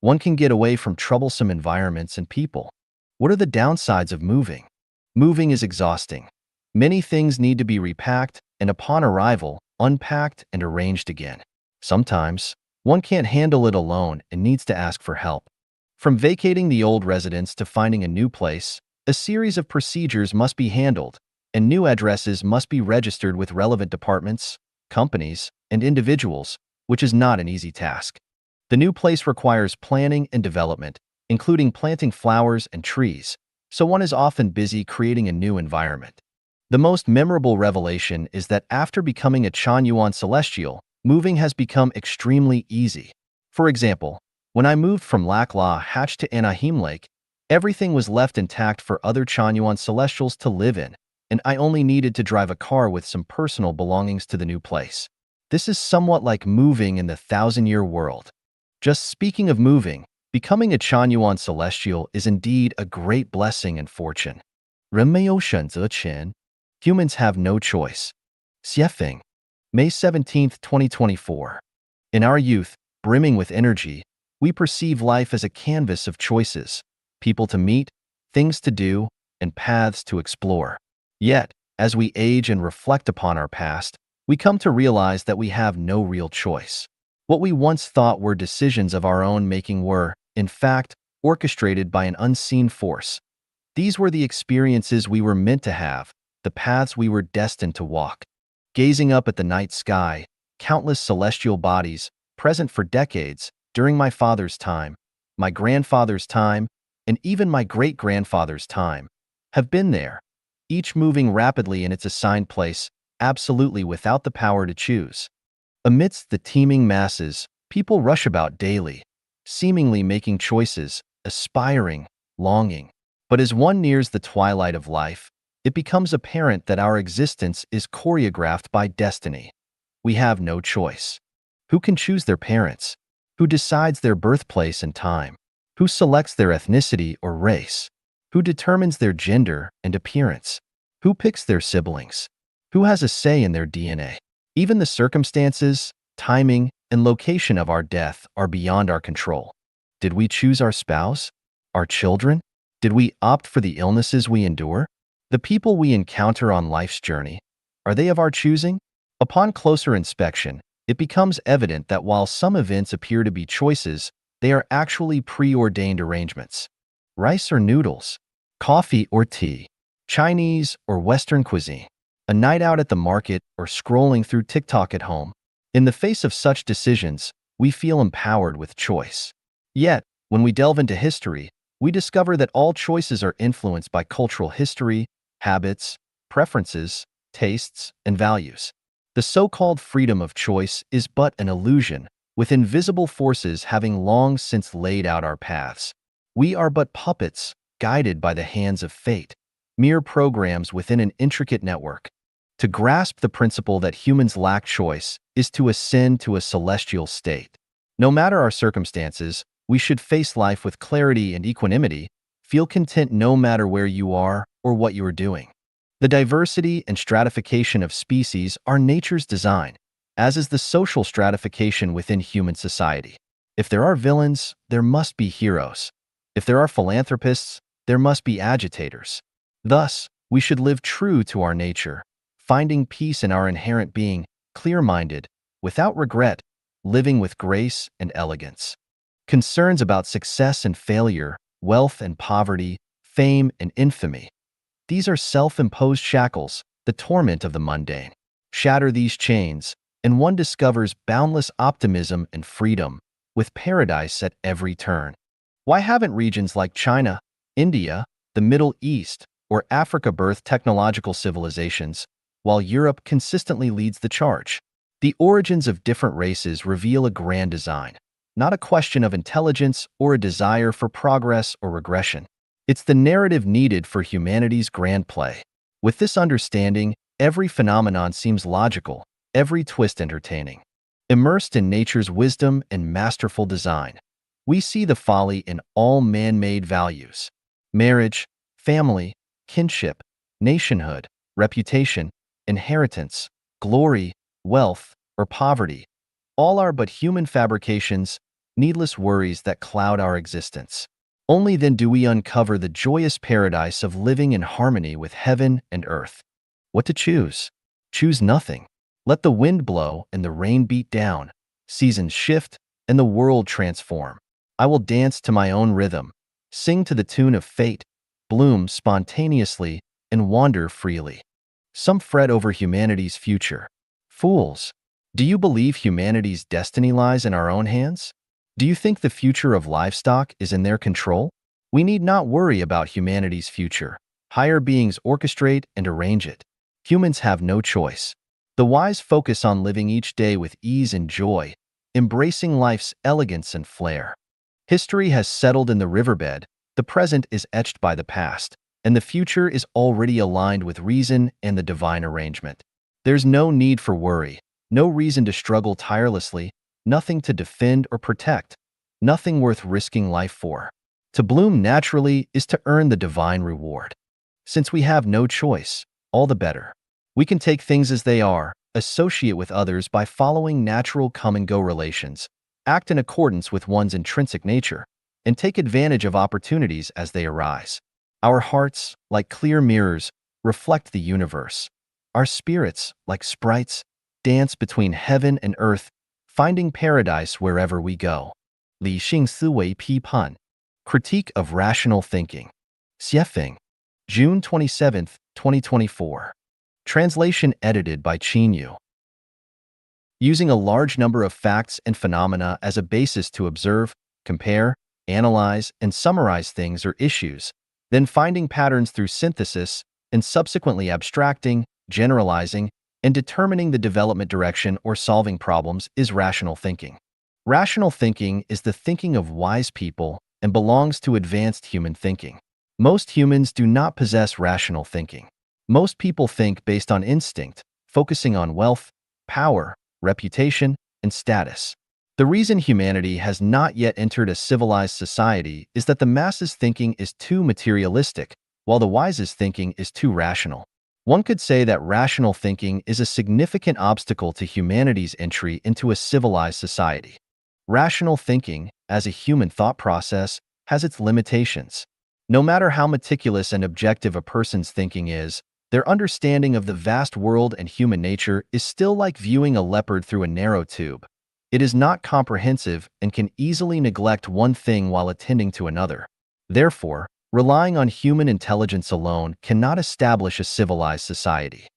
One can get away from troublesome environments and people. What are the downsides of moving? Moving is exhausting. Many things need to be repacked and upon arrival, unpacked and arranged again. Sometimes, one can't handle it alone and needs to ask for help. From vacating the old residence to finding a new place, a series of procedures must be handled, and new addresses must be registered with relevant departments, companies, and individuals, which is not an easy task. The new place requires planning and development, including planting flowers and trees, so one is often busy creating a new environment. The most memorable revelation is that after becoming a Chanyuan Celestial, moving has become extremely easy. For example, when I moved from Lac La Hatch to Anaheim Lake, everything was left intact for other Chanyuan Celestials to live in, and I only needed to drive a car with some personal belongings to the new place. This is somewhat like moving in the thousand-year world. Just speaking of moving, becoming a Chanyuan Celestial is indeed a great blessing and fortune. 人没有选择权. Humans have no choice. Xuefeng, May 17, 2024. In our youth, brimming with energy, we perceive life as a canvas of choices, people to meet, things to do, and paths to explore. Yet, as we age and reflect upon our past, we come to realize that we have no real choice. What we once thought were decisions of our own making were, in fact, orchestrated by an unseen force. These were the experiences we were meant to have, the paths we were destined to walk. Gazing up at the night sky, countless celestial bodies, present for decades, during my father's time, my grandfather's time, and even my great-grandfather's time, have been there, each moving rapidly in its assigned place, absolutely without the power to choose. Amidst the teeming masses, people rush about daily, seemingly making choices, aspiring, longing. But as one nears the twilight of life, it becomes apparent that our existence is choreographed by destiny. We have no choice. Who can choose their parents? Who decides their birthplace and time? Who selects their ethnicity or race? Who determines their gender and appearance? Who picks their siblings? Who has a say in their DNA? Even the circumstances, timing, and location of our death are beyond our control. Did we choose our spouse? Our children? Did we opt for the illnesses we endure? The people we encounter on life's journey, are they of our choosing? Upon closer inspection, it becomes evident that while some events appear to be choices, they are actually preordained arrangements. Rice or noodles, coffee or tea, Chinese or Western cuisine, a night out at the market or scrolling through TikTok at home. In the face of such decisions, we feel empowered with choice. Yet, when we delve into history, we discover that all choices are influenced by cultural history, habits, preferences, tastes, and values. The so-called freedom of choice is but an illusion, with invisible forces having long since laid out our paths. We are but puppets, guided by the hands of fate, mere programs within an intricate network. To grasp the principle that humans lack choice is to ascend to a celestial state. No matter our circumstances, we should face life with clarity and equanimity, feel content no matter where you are or what you are doing. The diversity and stratification of species are nature's design, as is the social stratification within human society. If there are villains, there must be heroes. If there are philanthropists, there must be agitators. Thus, we should live true to our nature, finding peace in our inherent being, clear-minded, without regret, living with grace and elegance. Concerns about success and failure, wealth and poverty, fame and infamy. These are self-imposed shackles, the torment of the mundane. Shatter these chains, and one discovers boundless optimism and freedom, with paradise at every turn. Why haven't regions like China, India, the Middle East, or Africa birthed technological civilizations, while Europe consistently leads the charge? The origins of different races reveal a grand design, not a question of intelligence or a desire for progress or regression. It's the narrative needed for humanity's grand play. With this understanding, Every phenomenon seems logical, every twist entertaining. Immersed in nature's wisdom and masterful design, we see the folly in all man-made values. Marriage, family, kinship, nationhood, reputation, inheritance, glory, wealth, or poverty, all are but human fabrications, needless worries that cloud our existence. Only then do we uncover the joyous paradise of living in harmony with heaven and earth. What to choose? Choose nothing. Let the wind blow and the rain beat down, seasons shift and the world transform. I will dance to my own rhythm, sing to the tune of fate, bloom spontaneously, and wander freely. Some fret over humanity's future. Fools! Do you believe humanity's destiny lies in our own hands? Do you think the future of livestock is in their control? We need not worry about humanity's future. Higher beings orchestrate and arrange it. Humans have no choice. The wise focus on living each day with ease and joy, embracing life's elegance and flair. History has settled in the riverbed, the present is etched by the past, and the future is already aligned with reason and the divine arrangement. There's no need for worry, no reason to struggle tirelessly, nothing to defend or protect, nothing worth risking life for. To bloom naturally is to earn the divine reward. Since we have no choice, all the better. We can take things as they are, associate with others by following natural come-and-go relations, act in accordance with one's intrinsic nature, and take advantage of opportunities as they arise. Our hearts, like clear mirrors, reflect the universe. Our spirits, like sprites, dance between heaven and earth, finding paradise wherever we go. 理性思维批判 Critique of Rational Thinking. Xuefeng, June 27, 2024. Translation edited by Yu. Using a large number of facts and phenomena as a basis to observe, compare, analyze, and summarize things or issues, then finding patterns through synthesis, and subsequently abstracting, generalizing, and determining the development direction or solving problems is rational thinking. Rational thinking is the thinking of wise people and belongs to advanced human thinking. Most humans do not possess rational thinking. Most people think based on instinct, focusing on wealth, power, reputation, and status. The reason humanity has not yet entered a civilized society is that the masses' thinking is too materialistic, while the wisest thinking is too rational. One could say that rational thinking is a significant obstacle to humanity's entry into a civilized society. Rational thinking, as a human thought process, has its limitations. No matter how meticulous and objective a person's thinking is, their understanding of the vast world and human nature is still like viewing a leopard through a narrow tube. It is not comprehensive and can easily neglect one thing while attending to another. Therefore, relying on human intelligence alone cannot establish a civilized society.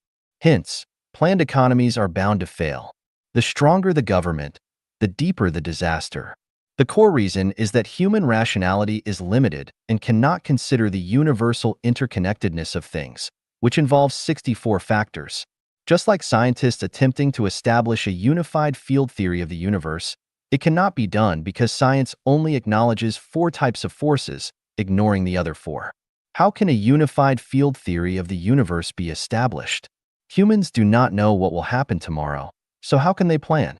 Hence, planned economies are bound to fail. The stronger the government, the deeper the disaster. The core reason is that human rationality is limited and cannot consider the universal interconnectedness of things, which involves 64 factors. Just like scientists attempting to establish a unified field theory of the universe, it cannot be done because science only acknowledges 4 types of forces, ignoring the other 4. How can a unified field theory of the universe be established? Humans do not know what will happen tomorrow, so how can they plan?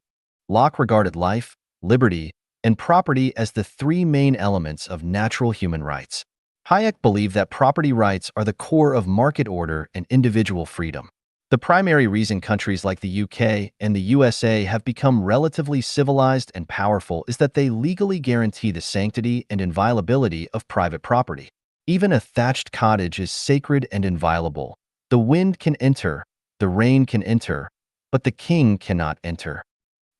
Locke regarded life, liberty, and property as the 3 main elements of natural human rights. Hayek believed that property rights are the core of market order and individual freedom. The primary reason countries like the UK and the USA have become relatively civilized and powerful is that they legally guarantee the sanctity and inviolability of private property. Even a thatched cottage is sacred and inviolable. The wind can enter, the rain can enter, but the king cannot enter.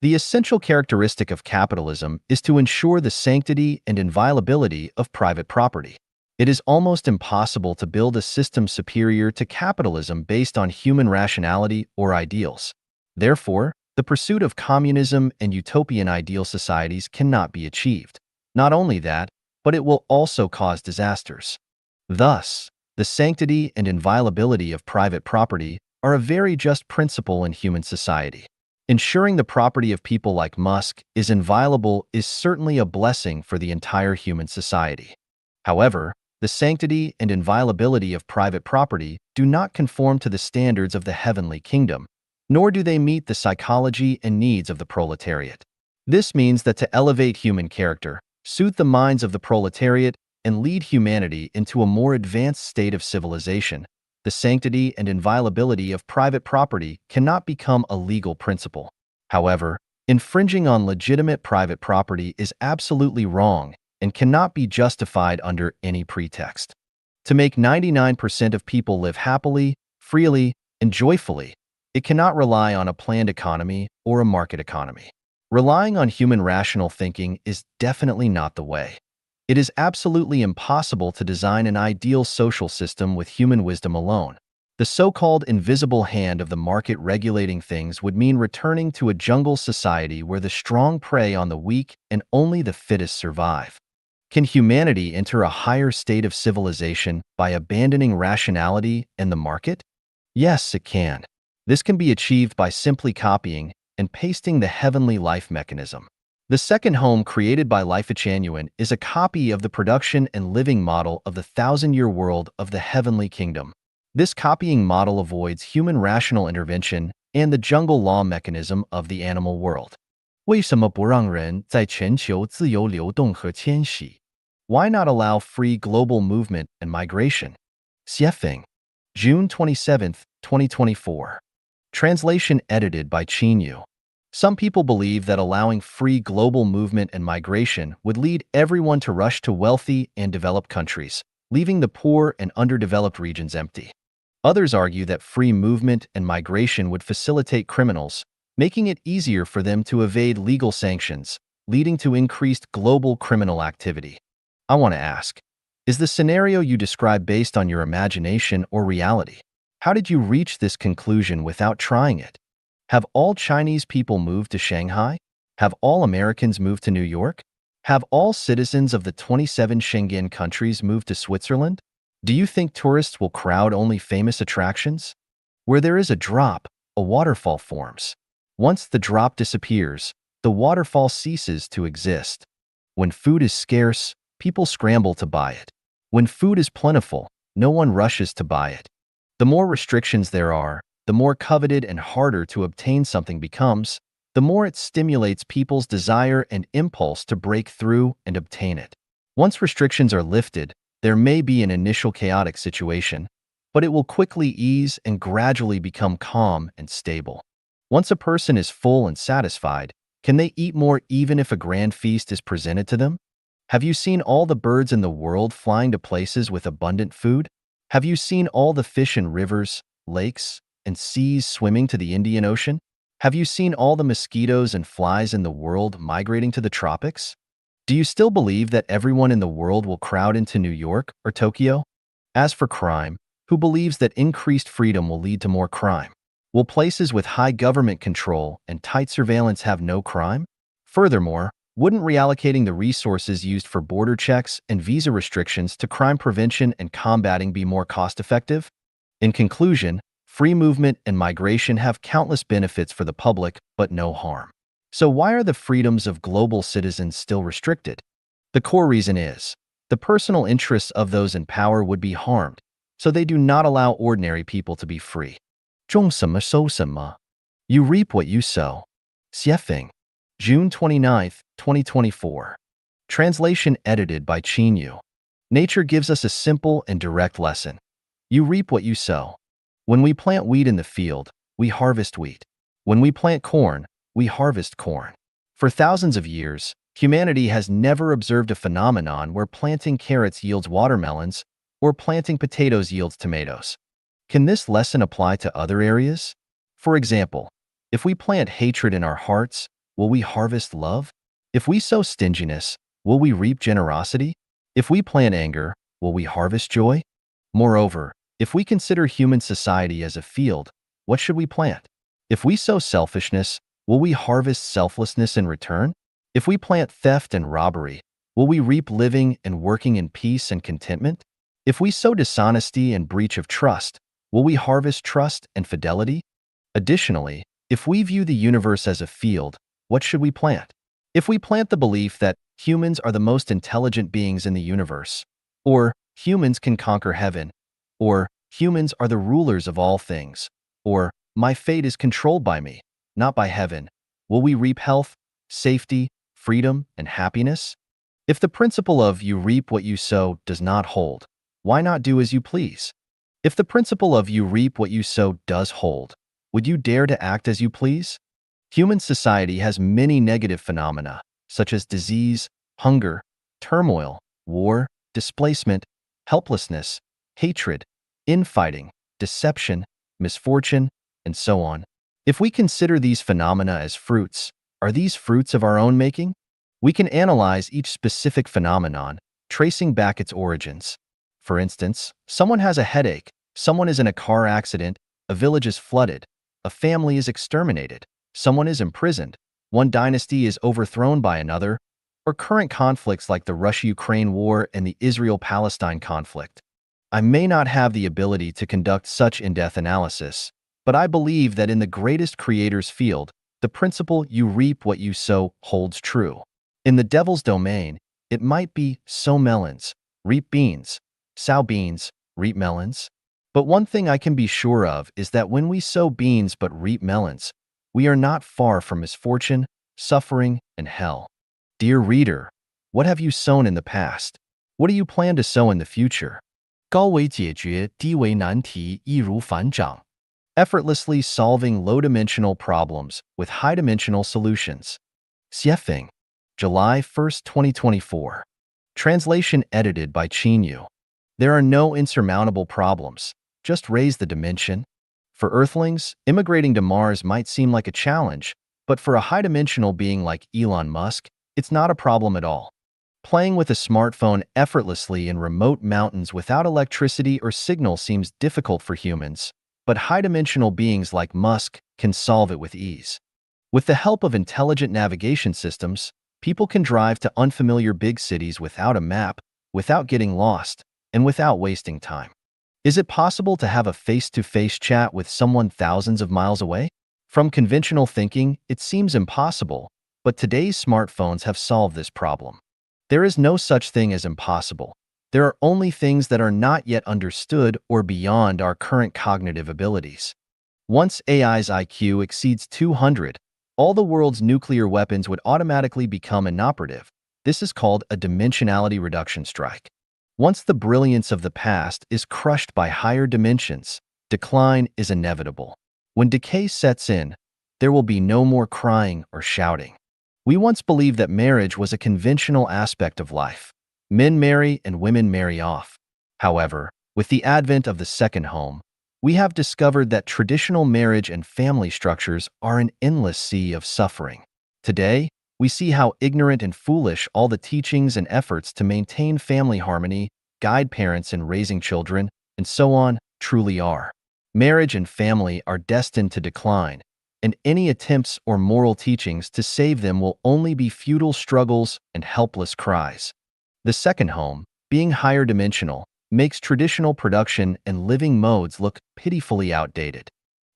The essential characteristic of capitalism is to ensure the sanctity and inviolability of private property. It is almost impossible to build a system superior to capitalism based on human rationality or ideals. Therefore, the pursuit of communism and utopian ideal societies cannot be achieved. Not only that, but it will also cause disasters. Thus, the sanctity and inviolability of private property are a very just principle in human society. Ensuring the property of people like Musk is inviolable is certainly a blessing for the entire human society. However, The sanctity and inviolability of private property do not conform to the standards of the heavenly kingdom, nor do they meet the psychology and needs of the proletariat. This means that to elevate human character, soothe the minds of the proletariat, and lead humanity into a more advanced state of civilization, the sanctity and inviolability of private property cannot become a legal principle. However, infringing on legitimate private property is absolutely wrong and cannot be justified under any pretext. To make 99% of people live happily, freely, and joyfully, it cannot rely on a planned economy or a market economy. Relying on human rational thinking is definitely not the way. It is absolutely impossible to design an ideal social system with human wisdom alone. The so-called invisible hand of the market regulating things would mean returning to a jungle society where the strong prey on the weak and only the fittest survive. Can humanity enter a higher state of civilization by abandoning rationality and the market? Yes, it can. This can be achieved by simply copying and pasting the heavenly life mechanism. The second home created by Xuefeng is a copy of the production and living model of the thousand-year world of the heavenly kingdom. This copying model avoids human rational intervention and the jungle law mechanism of the animal world. 为什么不让人在全球自由流动和迁徙？ Why not allow free global movement and migration? Xuefeng, June 27, 2024. Translation edited by Yu. Some people believe that allowing free global movement and migration would lead everyone to rush to wealthy and developed countries, leaving the poor and underdeveloped regions empty. Others argue that free movement and migration would facilitate criminals, making it easier for them to evade legal sanctions, leading to increased global criminal activity. I want to ask, is the scenario you describe based on your imagination or reality? How did you reach this conclusion without trying it? Have all Chinese people moved to Shanghai? Have all Americans moved to New York? Have all citizens of the 27 Schengen countries moved to Switzerland? Do you think tourists will crowd only famous attractions? Where there is a drop, a waterfall forms. Once the drop disappears, the waterfall ceases to exist. When food is scarce, people scramble to buy it. When food is plentiful, no one rushes to buy it. The more restrictions there are, the more coveted and harder to obtain something becomes, the more it stimulates people's desire and impulse to break through and obtain it. Once restrictions are lifted, there may be an initial chaotic situation, but it will quickly ease and gradually become calm and stable. Once a person is full and satisfied, can they eat more even if a grand feast is presented to them? Have you seen all the birds in the world flying to places with abundant food? Have you seen all the fish in rivers, lakes, and seas swimming to the Indian Ocean? Have you seen all the mosquitoes and flies in the world migrating to the tropics? Do you still believe that everyone in the world will crowd into New York or Tokyo? As for crime, who believes that increased freedom will lead to more crime? Will places with high government control and tight surveillance have no crime? Furthermore, wouldn't reallocating the resources used for border checks and visa restrictions to crime prevention and combating be more cost-effective? In conclusion, free movement and migration have countless benefits for the public, but no harm. So why are the freedoms of global citizens still restricted? The core reason is, the personal interests of those in power would be harmed, so they do not allow ordinary people to be free. 种什么收什么. You reap what you sow. Xuefeng, June 29, 2024. Translation edited by Yu. Nature gives us a simple and direct lesson. You reap what you sow. When we plant wheat in the field, we harvest wheat. When we plant corn, we harvest corn. For thousands of years, humanity has never observed a phenomenon where planting carrots yields watermelons or planting potatoes yields tomatoes. Can this lesson apply to other areas? For example, if we plant hatred in our hearts, will we harvest love? If we sow stinginess, will we reap generosity? If we plant anger, will we harvest joy? Moreover, if we consider human society as a field, what should we plant? If we sow selfishness, will we harvest selflessness in return? If we plant theft and robbery, will we reap living and working in peace and contentment? If we sow dishonesty and breach of trust, will we harvest trust and fidelity? Additionally, if we view the universe as a field, what should we plant? If we plant the belief that humans are the most intelligent beings in the universe, or humans can conquer heaven, or humans are the rulers of all things, or my fate is controlled by me, not by heaven. Will we reap health, safety, freedom, and happiness? If the principle of you reap what you sow does not hold, why not do as you please? If the principle of you reap what you sow does hold, would you dare to act as you please? Human society has many negative phenomena, such as disease, hunger, turmoil, war, displacement, helplessness, hatred, infighting, deception, misfortune, and so on. If we consider these phenomena as fruits, are these fruits of our own making? We can analyze each specific phenomenon, tracing back its origins. For instance, someone has a headache, someone is in a car accident, a village is flooded, a family is exterminated, someone is imprisoned, one dynasty is overthrown by another, or current conflicts like the Russia-Ukraine war and the Israel-Palestine conflict. I may not have the ability to conduct such in-depth analysis, but I believe that in the greatest creator's field, the principle you reap what you sow holds true. In the devil's domain, it might be sow melons, reap beans, sow beans, reap melons. But one thing I can be sure of is that when we sow beans but reap melons, we are not far from misfortune, suffering, and hell. Dear reader, what have you sown in the past? What do you plan to sow in the future? 高维解决低维难题易如反掌。 Effortlessly solving low-dimensional problems with high-dimensional solutions. Xuefeng, July 1st, 2024. Translation edited by Yu. There are no insurmountable problems. Just raise the dimension. For Earthlings, immigrating to Mars might seem like a challenge, but for a high-dimensional being like Elon Musk, it's not a problem at all. Playing with a smartphone effortlessly in remote mountains without electricity or signal seems difficult for humans, but high-dimensional beings like Musk can solve it with ease. With the help of intelligent navigation systems, people can drive to unfamiliar big cities without a map, without getting lost, and without wasting time. Is it possible to have a face-to-face chat with someone thousands of miles away? From conventional thinking, it seems impossible, but today's smartphones have solved this problem. There is no such thing as impossible. There are only things that are not yet understood or beyond our current cognitive abilities. Once AI's IQ exceeds 200, all the world's nuclear weapons would automatically become inoperative. This is called a dimensionality reduction strike. Once the brilliance of the past is crushed by higher dimensions, decline is inevitable. When decay sets in, there will be no more crying or shouting. We once believed that marriage was a conventional aspect of life. Men marry and women marry off. However, with the advent of the second home, we have discovered that traditional marriage and family structures are an endless sea of suffering. Today, we see how ignorant and foolish all the teachings and efforts to maintain family harmony, guide parents in raising children, and so on truly are. Marriage and family are destined to decline, and any attempts or moral teachings to save them will only be futile struggles and helpless cries. The second home, being higher dimensional, makes traditional production and living modes look pitifully outdated.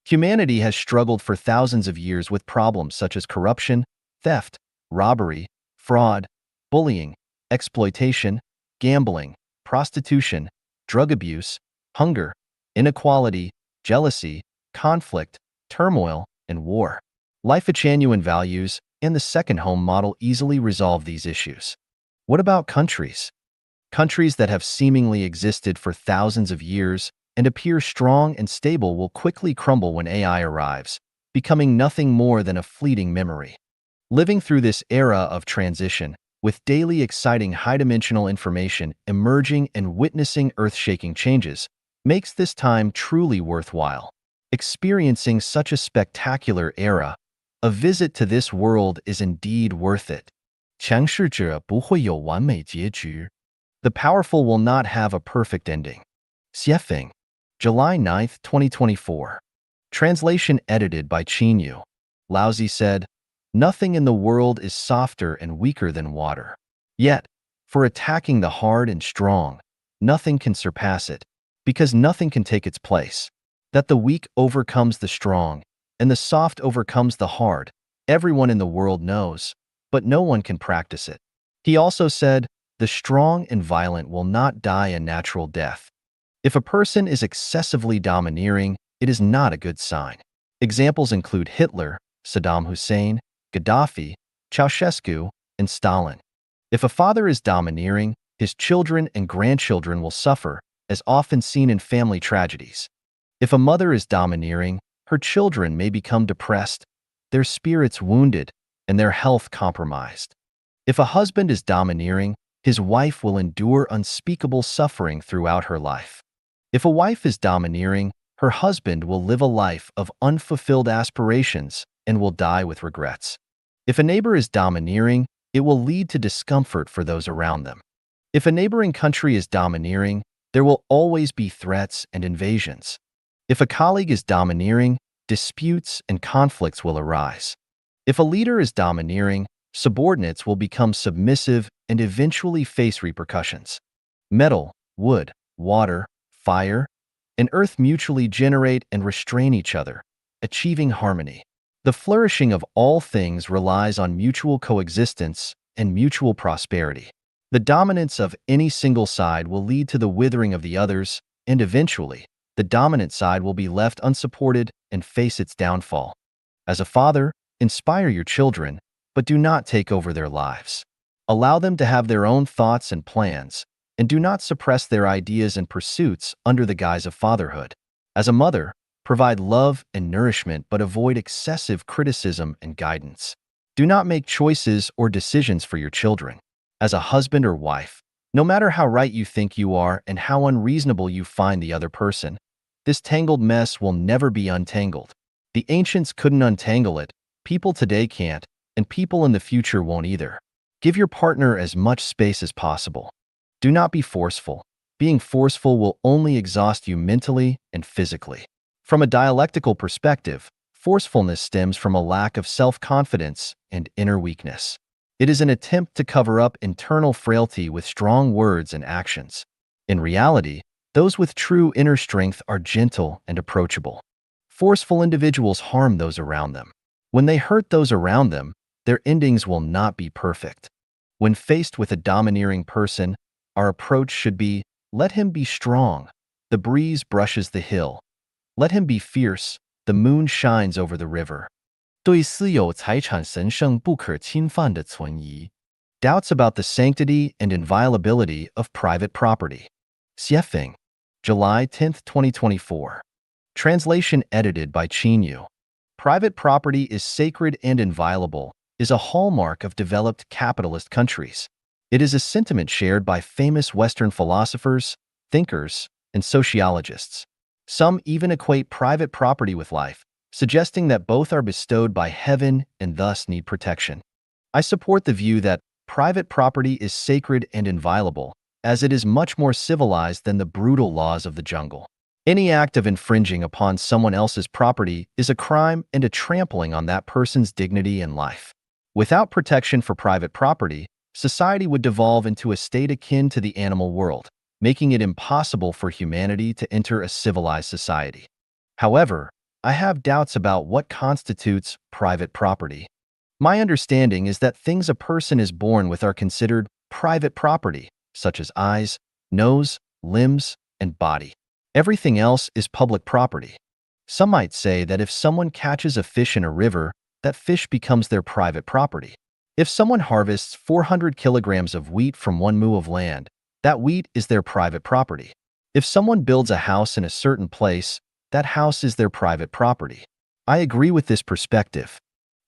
Humanity has struggled for thousands of years with problems such as corruption, theft, robbery, fraud, bullying, exploitation, gambling, prostitution, drug abuse, hunger, inequality, jealousy, conflict, turmoil, and war. Life genuine values and the second home model easily resolve these issues. What about countries? Countries that have seemingly existed for thousands of years and appear strong and stable will quickly crumble when AI arrives, becoming nothing more than a fleeting memory. Living through this era of transition, with daily exciting high-dimensional information emerging and witnessing earth-shaking changes, makes this time truly worthwhile. Experiencing such a spectacular era, a visit to this world is indeed worth it. 强势者不会有完美结局。 The powerful will not have a perfect ending. Xuefeng, July 9th, 2024. Translation edited by Yu. Laozi said, "Nothing in the world is softer and weaker than water. Yet, for attacking the hard and strong, nothing can surpass it, because nothing can take its place. That the weak overcomes the strong, and the soft overcomes the hard, everyone in the world knows, but no one can practice it." He also said, The strong and violent will not die a natural death. If a person is excessively domineering, it is not a good sign. Examples include Hitler, Saddam Hussein, Gaddafi, Ceausescu, and Stalin. If a father is domineering, his children and grandchildren will suffer, as often seen in family tragedies. If a mother is domineering, her children may become depressed, their spirits wounded, and their health compromised. If a husband is domineering, his wife will endure unspeakable suffering throughout her life. If a wife is domineering, her husband will live a life of unfulfilled aspirations and will die with regrets. If a neighbor is domineering, it will lead to discomfort for those around them. If a neighboring country is domineering, there will always be threats and invasions. If a colleague is domineering, disputes and conflicts will arise. If a leader is domineering, subordinates will become submissive and eventually face repercussions. Metal, wood, water, fire, and earth mutually generate and restrain each other, achieving harmony. The flourishing of all things relies on mutual coexistence and mutual prosperity. The dominance of any single side will lead to the withering of the others, and eventually, the dominant side will be left unsupported and face its downfall. As a father, inspire your children, but do not take over their lives. Allow them to have their own thoughts and plans, and do not suppress their ideas and pursuits under the guise of fatherhood. As a mother, provide love and nourishment but avoid excessive criticism and guidance. Do not make choices or decisions for your children. As a husband or wife, no matter how right you think you are and how unreasonable you find the other person, this tangled mess will never be untangled. The ancients couldn't untangle it, people today can't, and people in the future won't either. Give your partner as much space as possible. Do not be forceful. Being forceful will only exhaust you mentally and physically. From a dialectical perspective, forcefulness stems from a lack of self-confidence and inner weakness. It is an attempt to cover up internal frailty with strong words and actions. In reality, those with true inner strength are gentle and approachable. Forceful individuals harm those around them. When they hurt those around them, their endings will not be perfect. When faced with a domineering person, our approach should be, let him be strong. The breeze brushes the hill. Let him be fierce. The moon shines over the river. 对私有财产神圣不可侵犯的存疑。 Doubts about the sanctity and inviolability of private property. Xuefeng, July 10, 2024. Translation edited by Yu. Private property is sacred and inviolable is a hallmark of developed capitalist countries. It is a sentiment shared by famous Western philosophers, thinkers, and sociologists. Some even equate private property with life, suggesting that both are bestowed by heaven and thus need protection. I support the view that private property is sacred and inviolable, as it is much more civilized than the brutal laws of the jungle. Any act of infringing upon someone else's property is a crime and a trampling on that person's dignity and life. Without protection for private property, society would devolve into a state akin to the animal world, making it impossible for humanity to enter a civilized society. However, I have doubts about what constitutes private property. My understanding is that things a person is born with are considered private property, such as eyes, nose, limbs, and body. Everything else is public property. Some might say that if someone catches a fish in a river, that fish becomes their private property. If someone harvests 400 kilograms of wheat from 1 mu of land, that wheat is their private property. If someone builds a house in a certain place, that house is their private property. I agree with this perspective.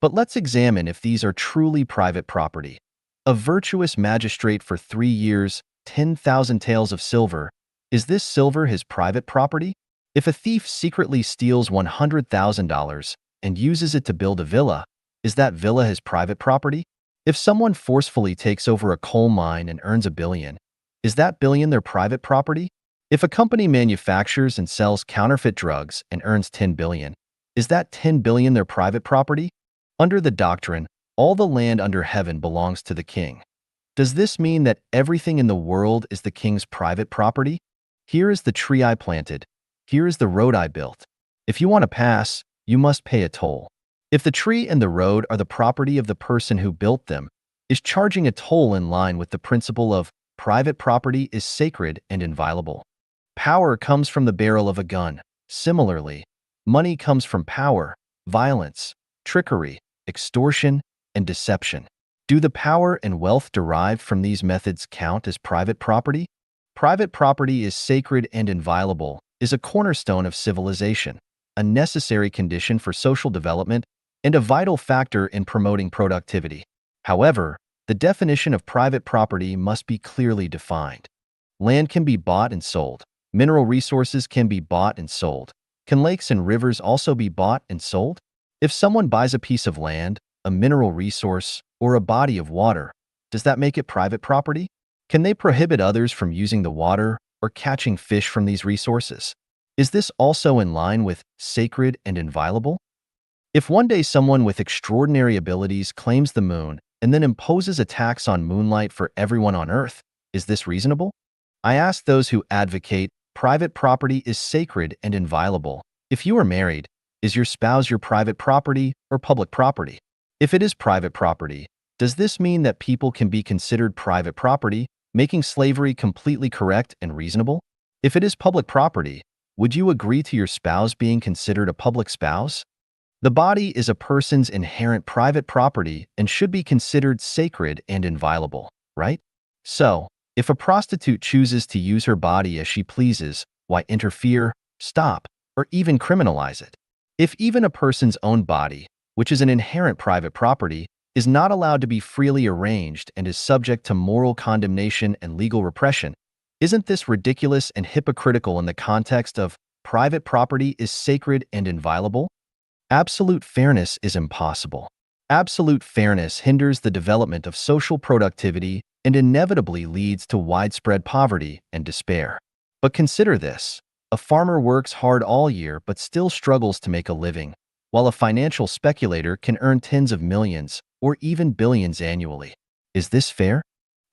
But let's examine if these are truly private property. A virtuous magistrate for 3 years, 10,000 taels of silver. Is this silver his private property? If a thief secretly steals $100,000 and uses it to build a villa, is that villa his private property? If someone forcefully takes over a coal mine and earns $1 billion, is that billion their private property? If a company manufactures and sells counterfeit drugs and earns $10 billion, is that $10 billion their private property? Under the doctrine, all the land under heaven belongs to the king. Does this mean that everything in the world is the king's private property? Here is the tree I planted. Here is the road I built. If you want to pass, you must pay a toll. If the tree and the road are the property of the person who built them, is charging a toll in line with the principle of private property is sacred and inviolable. Power comes from the barrel of a gun. Similarly, money comes from power, violence, trickery, extortion, and deception. Do the power and wealth derived from these methods count as private property? Private property is sacred and inviolable, is a cornerstone of civilization, a necessary condition for social development, and a vital factor in promoting productivity. However, the definition of private property must be clearly defined. Land can be bought and sold. Mineral resources can be bought and sold. Can lakes and rivers also be bought and sold? If someone buys a piece of land, a mineral resource, or a body of water, does that make it private property? Can they prohibit others from using the water or catching fish from these resources? Is this also in line with sacred and inviolable? If one day someone with extraordinary abilities claims the moon and then imposes a tax on moonlight for everyone on Earth, is this reasonable? I ask those who advocate private property is sacred and inviolable. If you are married, is your spouse your private property or public property? If it is private property, does this mean that people can be considered private property, making slavery completely correct and reasonable? If it is public property, would you agree to your spouse being considered a public spouse? The body is a person's inherent private property and should be considered sacred and inviolable, right? So, if a prostitute chooses to use her body as she pleases, why interfere, stop, or even criminalize it? If even a person's own body, which is an inherent private property, is not allowed to be freely arranged and is subject to moral condemnation and legal repression, isn't this ridiculous and hypocritical in the context of private property is sacred and inviolable? Absolute fairness is impossible. Absolute fairness hinders the development of social productivity and inevitably leads to widespread poverty and despair. But consider this: a farmer works hard all year but still struggles to make a living, while a financial speculator can earn tens of millions or even billions annually. Is this fair?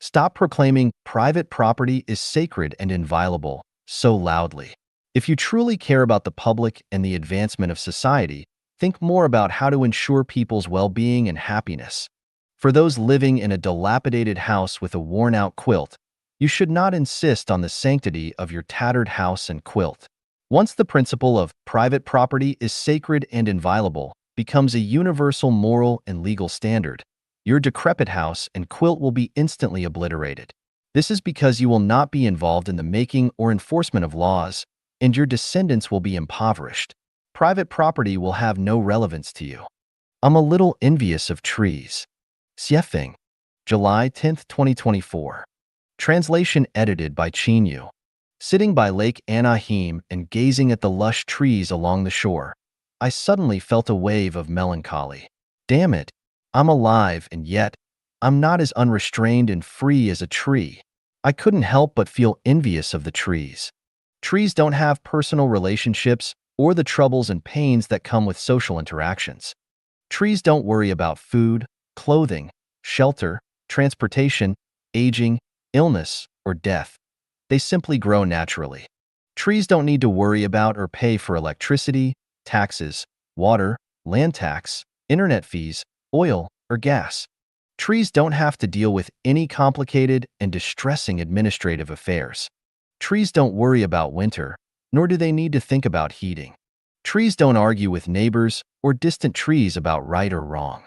Stop proclaiming private property is sacred and inviolable so loudly. If you truly care about the public and the advancement of society, think more about how to ensure people's well-being and happiness. For those living in a dilapidated house with a worn-out quilt, you should not insist on the sanctity of your tattered house and quilt. Once the principle of private property is sacred and inviolable becomes a universal moral and legal standard, your decrepit house and quilt will be instantly obliterated. This is because you will not be involved in the making or enforcement of laws, and your descendants will be impoverished. Private property will have no relevance to you. I'm a little envious of trees. Xuefeng, July 10, 2024. Translation edited by Yu. Sitting by Lake Anahim and gazing at the lush trees along the shore, I suddenly felt a wave of melancholy. Damn it, I'm alive and yet I'm not as unrestrained and free as a tree. I couldn't help but feel envious of the trees. Trees don't have personal relationships or the troubles and pains that come with social interactions. Trees don't worry about food, clothing, shelter, transportation, aging, illness, or death. They simply grow naturally. Trees don't need to worry about or pay for electricity, taxes, water, land tax, internet fees, oil, or gas. Trees don't have to deal with any complicated and distressing administrative affairs. Trees don't worry about winter, nor do they need to think about heating. Trees don't argue with neighbors or distant trees about right or wrong.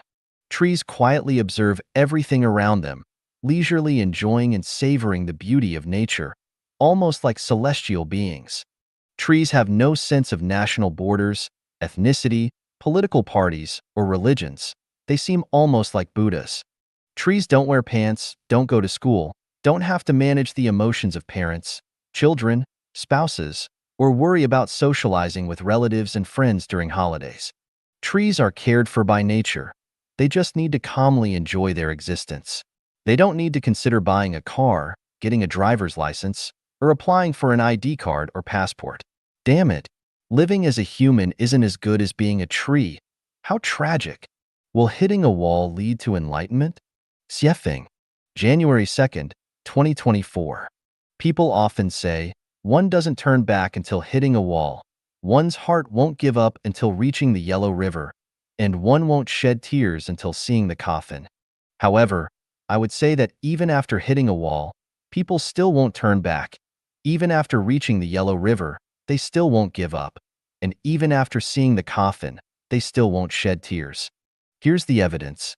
Trees quietly observe everything around them, leisurely enjoying and savoring the beauty of nature, almost like celestial beings. Trees have no sense of national borders, ethnicity, political parties, or religions. They seem almost like Buddhas. Trees don't wear pants, don't go to school, don't have to manage the emotions of parents, children, spouses, or worry about socializing with relatives and friends during holidays. Trees are cared for by nature. They just need to calmly enjoy their existence. They don't need to consider buying a car, getting a driver's license, or applying for an ID card or passport. Damn it, living as a human isn't as good as being a tree. How tragic. Will hitting a wall lead to enlightenment? Xuefeng, January 2nd, 2024. People often say, one doesn't turn back until hitting a wall, one's heart won't give up until reaching the Yellow River, and one won't shed tears until seeing the coffin. However, I would say that even after hitting a wall, People still won't turn back. Even after reaching the Yellow River, they still won't give up. And even after seeing the coffin, they still won't shed tears. Here's the evidence.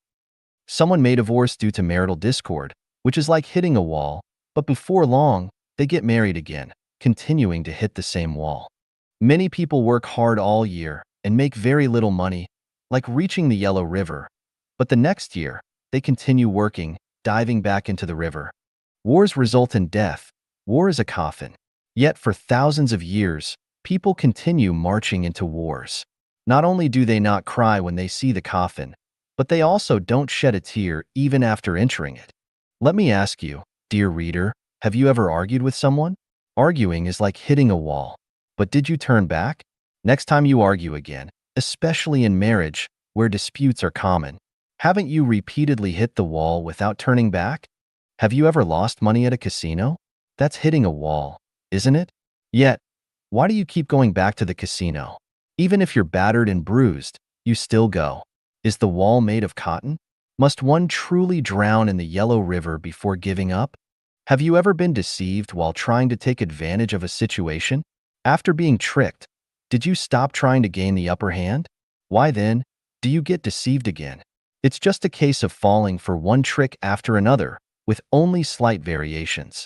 Someone may divorce due to marital discord, which is like hitting a wall, but before long, they get married again, continuing to hit the same wall. Many people work hard all year and make very little money, like reaching the Yellow River, but the next year, they continue working, diving back into the river. Wars result in death. War is a coffin. Yet for thousands of years, people continue marching into wars. Not only do they not cry when they see the coffin, but they also don't shed a tear even after entering it. Let me ask you, dear reader, have you ever argued with someone? Arguing is like hitting a wall. But did you turn back? Next time you argue again, especially in marriage, where disputes are common, haven't you repeatedly hit the wall without turning back? Have you ever lost money at a casino? That's hitting a wall, isn't it? Yet, why do you keep going back to the casino? Even if you're battered and bruised, you still go. Is the wall made of cotton? Must one truly drown in the Yellow River before giving up? Have you ever been deceived while trying to take advantage of a situation? After being tricked, did you stop trying to gain the upper hand? Why then do you get deceived again? It's just a case of falling for one trick after another, with only slight variations.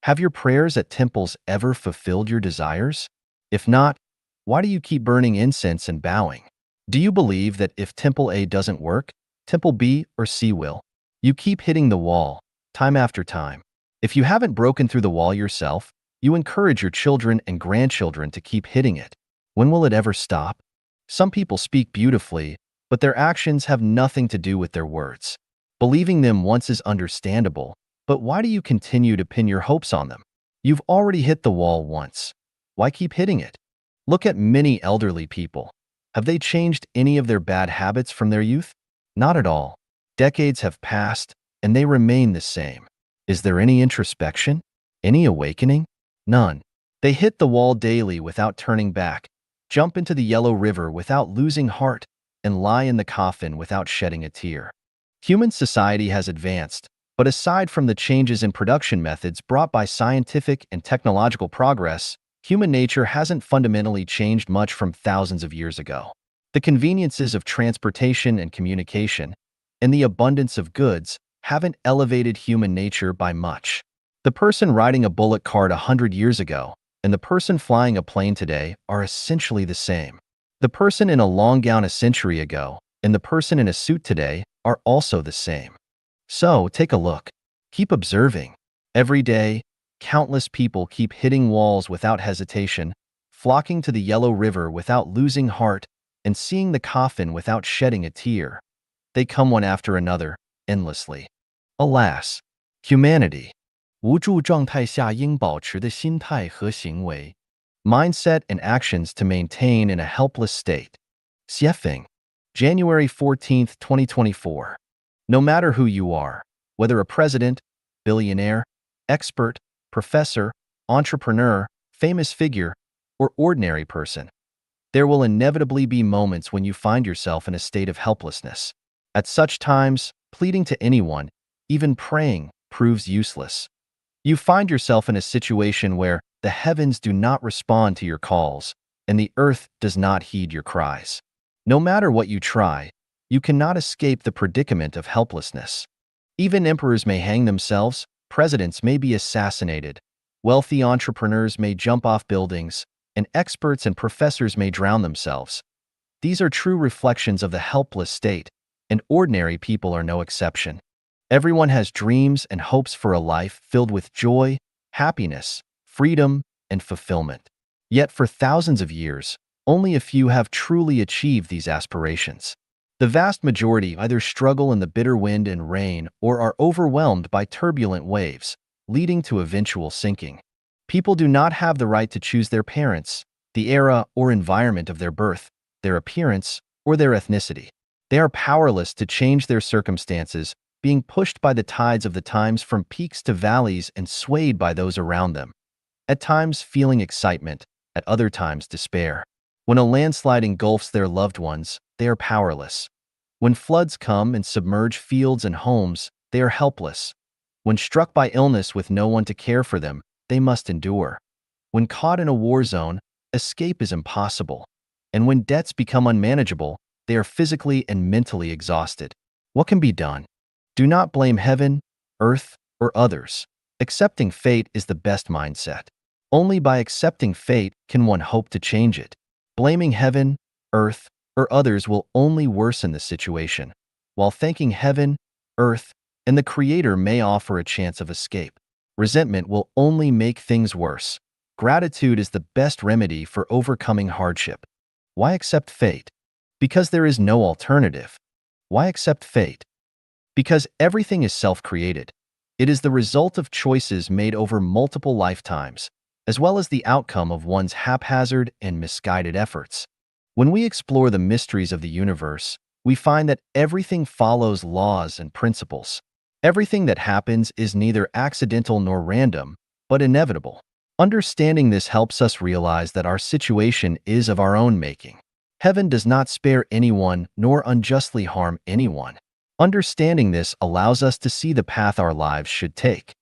Have your prayers at temples ever fulfilled your desires? If not, why do you keep burning incense and bowing? Do you believe that if Temple A doesn't work, Temple B or C will? You keep hitting the wall, time after time. If you haven't broken through the wall yourself, you encourage your children and grandchildren to keep hitting it. When will it ever stop? Some people speak beautifully, but their actions have nothing to do with their words. Believing them once is understandable, but why do you continue to pin your hopes on them? You've already hit the wall once. Why keep hitting it? Look at many elderly people. Have they changed any of their bad habits from their youth? Not at all. Decades have passed, and they remain the same. Is there any introspection? Any awakening? None. They hit the wall daily without turning back, jump into the Yellow River without losing heart, and lie in the coffin without shedding a tear. Human society has advanced, but aside from the changes in production methods brought by scientific and technological progress, human nature hasn't fundamentally changed much from thousands of years ago. The conveniences of transportation and communication, and the abundance of goods haven't elevated human nature by much. The person riding a bullock cart 100 years ago and the person flying a plane today are essentially the same. The person in a long gown a century ago and the person in a suit today are also the same. So, take a look. Keep observing. Every day, countless people keep hitting walls without hesitation, flocking to the Yellow River without losing heart, and seeing the coffin without shedding a tear. They come one after another, endlessly. Alas, humanity. 无助状态下应保持的心态和行为。 Mindset and actions to maintain in a helpless state. Xuefeng, January 14, 2024. No matter who you are, whether a president, billionaire, expert, professor, entrepreneur, famous figure, or ordinary person, there will inevitably be moments when you find yourself in a state of helplessness. At such times, pleading to anyone, even praying, proves useless. You find yourself in a situation where the heavens do not respond to your calls, and the earth does not heed your cries. No matter what you try, you cannot escape the predicament of helplessness. Even emperors may hang themselves, presidents may be assassinated, wealthy entrepreneurs may jump off buildings, and experts and professors may drown themselves. These are true reflections of the helpless state, and ordinary people are no exception. Everyone has dreams and hopes for a life filled with joy, happiness, freedom, and fulfillment. Yet for thousands of years, only a few have truly achieved these aspirations. The vast majority either struggle in the bitter wind and rain or are overwhelmed by turbulent waves, leading to eventual sinking. People do not have the right to choose their parents, the era or environment of their birth, their appearance, or their ethnicity. They are powerless to change their circumstances, being pushed by the tides of the times from peaks to valleys and swayed by those around them. At times feeling excitement, at other times despair. When a landslide engulfs their loved ones, they are powerless. When floods come and submerge fields and homes, they are helpless. When struck by illness with no one to care for them, they must endure. When caught in a war zone, escape is impossible. And when debts become unmanageable, they are physically and mentally exhausted. What can be done? Do not blame heaven, earth, or others. Accepting fate is the best mindset. Only by accepting fate can one hope to change it. Blaming heaven, earth, or others will only worsen the situation, while thanking heaven, earth, and the Creator may offer a chance of escape. Resentment will only make things worse. Gratitude is the best remedy for overcoming hardship. Why accept fate? Because there is no alternative. Why accept fate? Because everything is self-created. It is the result of choices made over multiple lifetimes, as well as the outcome of one's haphazard and misguided efforts. When we explore the mysteries of the universe, we find that everything follows laws and principles. Everything that happens is neither accidental nor random, but inevitable. Understanding this helps us realize that our situation is of our own making. Heaven does not spare anyone nor unjustly harm anyone. Understanding this allows us to see the path our lives should take.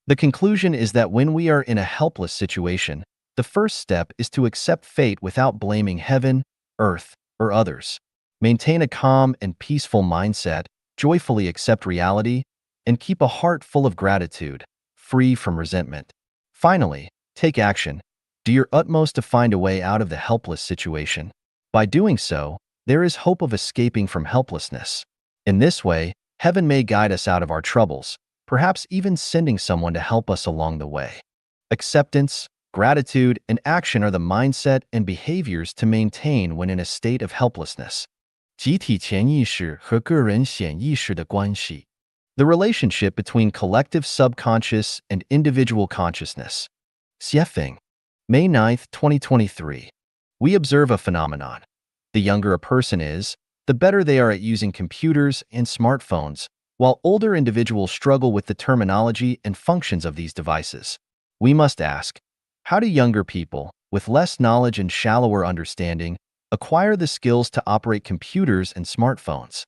The conclusion is that when we are in a helpless situation, the first step is to accept fate without blaming heaven, earth, or others. Maintain a calm and peaceful mindset, joyfully accept reality, and keep a heart full of gratitude, free from resentment. Finally, take action. Do your utmost to find a way out of the helpless situation. By doing so, there is hope of escaping from helplessness. In this way, heaven may guide us out of our troubles, perhaps even sending someone to help us along the way. Acceptance, gratitude, and action are the mindset and behaviors to maintain when in a state of helplessness. 集体潜意识和个人显意识的关系。 The relationship between collective subconscious and individual consciousness. Xuefeng. May 9, 2023. We observe a phenomenon. The younger a person is, the better they are at using computers and smartphones, while older individuals struggle with the terminology and functions of these devices. We must ask, how do younger people, with less knowledge and shallower understanding, acquire the skills to operate computers and smartphones?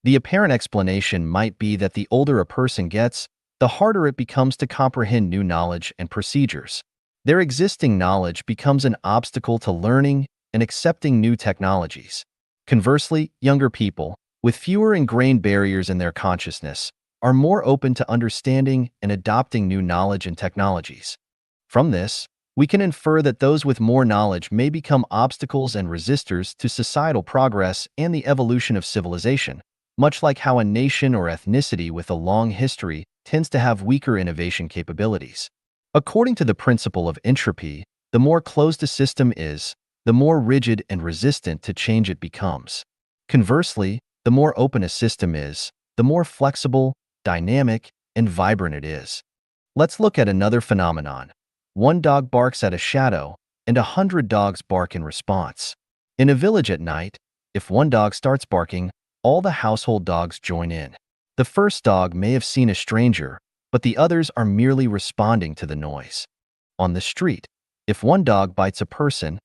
The apparent explanation might be that the older a person gets, the harder it becomes to comprehend new knowledge and procedures. Their existing knowledge becomes an obstacle to learning and accepting new technologies. Conversely, younger people, with fewer ingrained barriers in their consciousness, are more open to understanding and adopting new knowledge and technologies. From this, we can infer that those with more knowledge may become obstacles and resistors to societal progress and the evolution of civilization, much like how a nation or ethnicity with a long history tends to have weaker innovation capabilities. According to the principle of entropy, the more closed a system is, the more rigid and resistant to change it becomes. Conversely, the more open a system is, the more flexible, dynamic, and vibrant it is. Let's look at another phenomenon. One dog barks at a shadow, and 100 dogs bark in response. In a village at night, if one dog starts barking, all the household dogs join in. The first dog may have seen a stranger, but the others are merely responding to the noise. On the street, if one dog bites a person,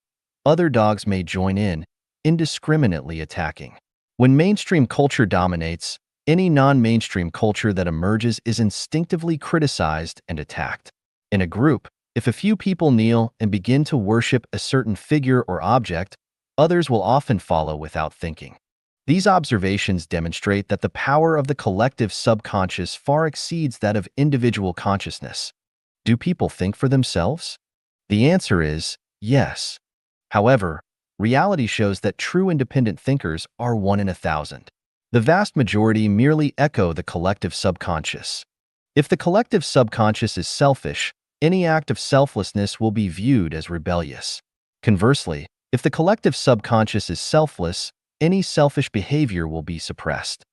other dogs may join in, indiscriminately attacking. When mainstream culture dominates, any non-mainstream culture that emerges is instinctively criticized and attacked. In a group, if a few people kneel and begin to worship a certain figure or object, others will often follow without thinking. These observations demonstrate that the power of the collective subconscious far exceeds that of individual consciousness. Do people think for themselves? The answer is yes. However, reality shows that true independent thinkers are 1 in 1,000. The vast majority merely echo the collective subconscious. If the collective subconscious is selfish, any act of selflessness will be viewed as rebellious. Conversely, if the collective subconscious is selfless, any selfish behavior will be suppressed.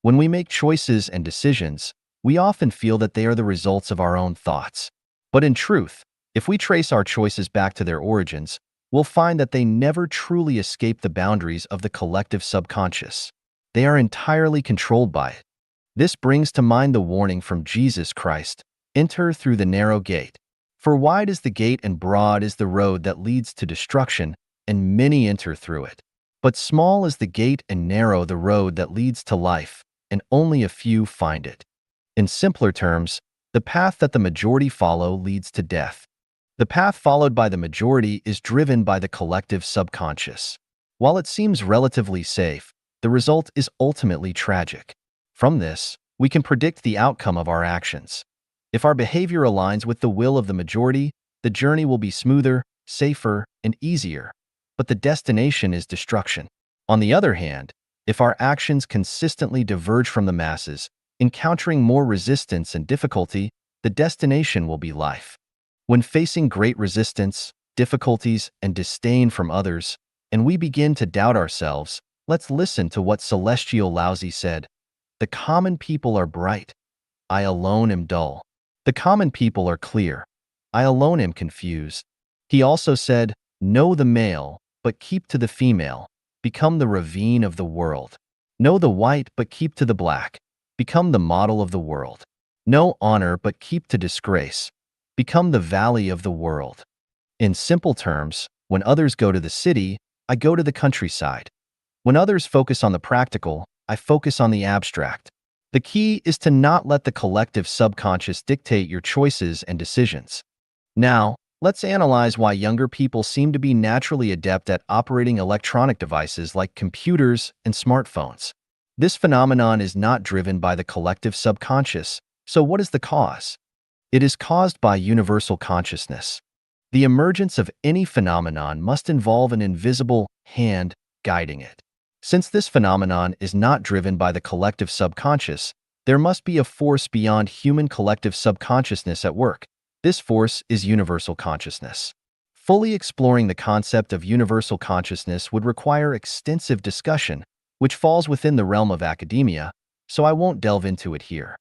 When we make choices and decisions, we often feel that they are the results of our own thoughts. But in truth, if we trace our choices back to their origins, we'll find that they never truly escape the boundaries of the collective subconscious. They are entirely controlled by it. This brings to mind the warning from Jesus Christ, "Enter through the narrow gate. For wide is the gate and broad is the road that leads to destruction, and many enter through it. But small is the gate and narrow the road that leads to life, and only a few find it." In simpler terms, The path that the majority follow leads to death. The path followed by the majority is driven by the collective subconscious. While it seems relatively safe, the result is ultimately tragic. From this, we can predict the outcome of our actions. If our behavior aligns with the will of the majority, the journey will be smoother, safer, and easier. But the destination is destruction. On the other hand, if our actions consistently diverge from the masses, encountering more resistance and difficulty, the destination will be life. When facing great resistance, difficulties, and disdain from others, and we begin to doubt ourselves, let's listen to what Celestial Laozi said. The common people are bright. I alone am dull. The common people are clear. I alone am confused. He also said, know the male, but keep to the female. Become the ravine of the world. Know the white, but keep to the black. Become the model of the world. Know honor, but keep to disgrace. Become the valley of the world. In simple terms, when others go to the city, I go to the countryside. When others focus on the practical, I focus on the abstract. The key is to not let the collective subconscious dictate your choices and decisions. Now, let's analyze why younger people seem to be naturally adept at operating electronic devices like computers and smartphones. This phenomenon is not driven by the collective subconscious, so what is the cause? It is caused by universal consciousness. The emergence of any phenomenon must involve an invisible hand guiding it. Since this phenomenon is not driven by the collective subconscious, there must be a force beyond human collective subconsciousness at work. This force is universal consciousness. Fully exploring the concept of universal consciousness would require extensive discussion, which falls within the realm of academia, so I won't delve into it here.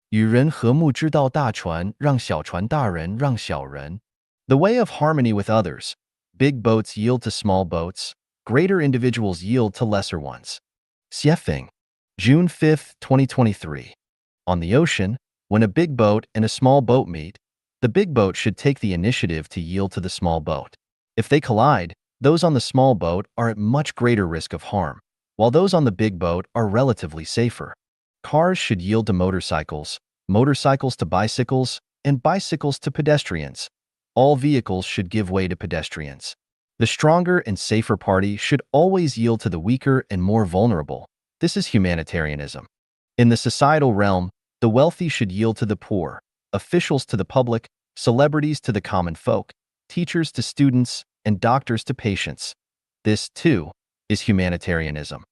与人和睦之道大船，让小船大人让小人。 The way of harmony with others. Big boats yield to small boats. Greater individuals yield to lesser ones. Xuefeng, June 5, 2023. On the ocean, when a big boat and a small boat meet, the big boat should take the initiative to yield to the small boat. If they collide, those on the small boat are at much greater risk of harm, while those on the big boat are relatively safer. Cars should yield to motorcycles, motorcycles to bicycles, and bicycles to pedestrians. All vehicles should give way to pedestrians. The stronger and safer party should always yield to the weaker and more vulnerable. This is humanitarianism. In the societal realm, the wealthy should yield to the poor, officials to the public, celebrities to the common folk, teachers to students, and doctors to patients. This, too, is humanitarianism.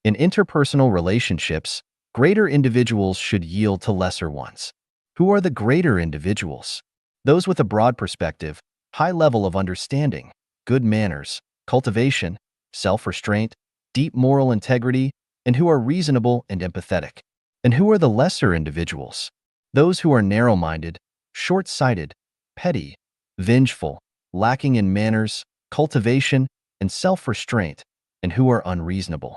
In interpersonal relationships, greater individuals should yield to lesser ones. Who are the greater individuals? Those with a broad perspective, high level of understanding, good manners, cultivation, self-restraint, deep moral integrity, and who are reasonable and empathetic. And who are the lesser individuals? Those who are narrow-minded, short-sighted, petty, vengeful, lacking in manners, cultivation, and self-restraint, and who are unreasonable.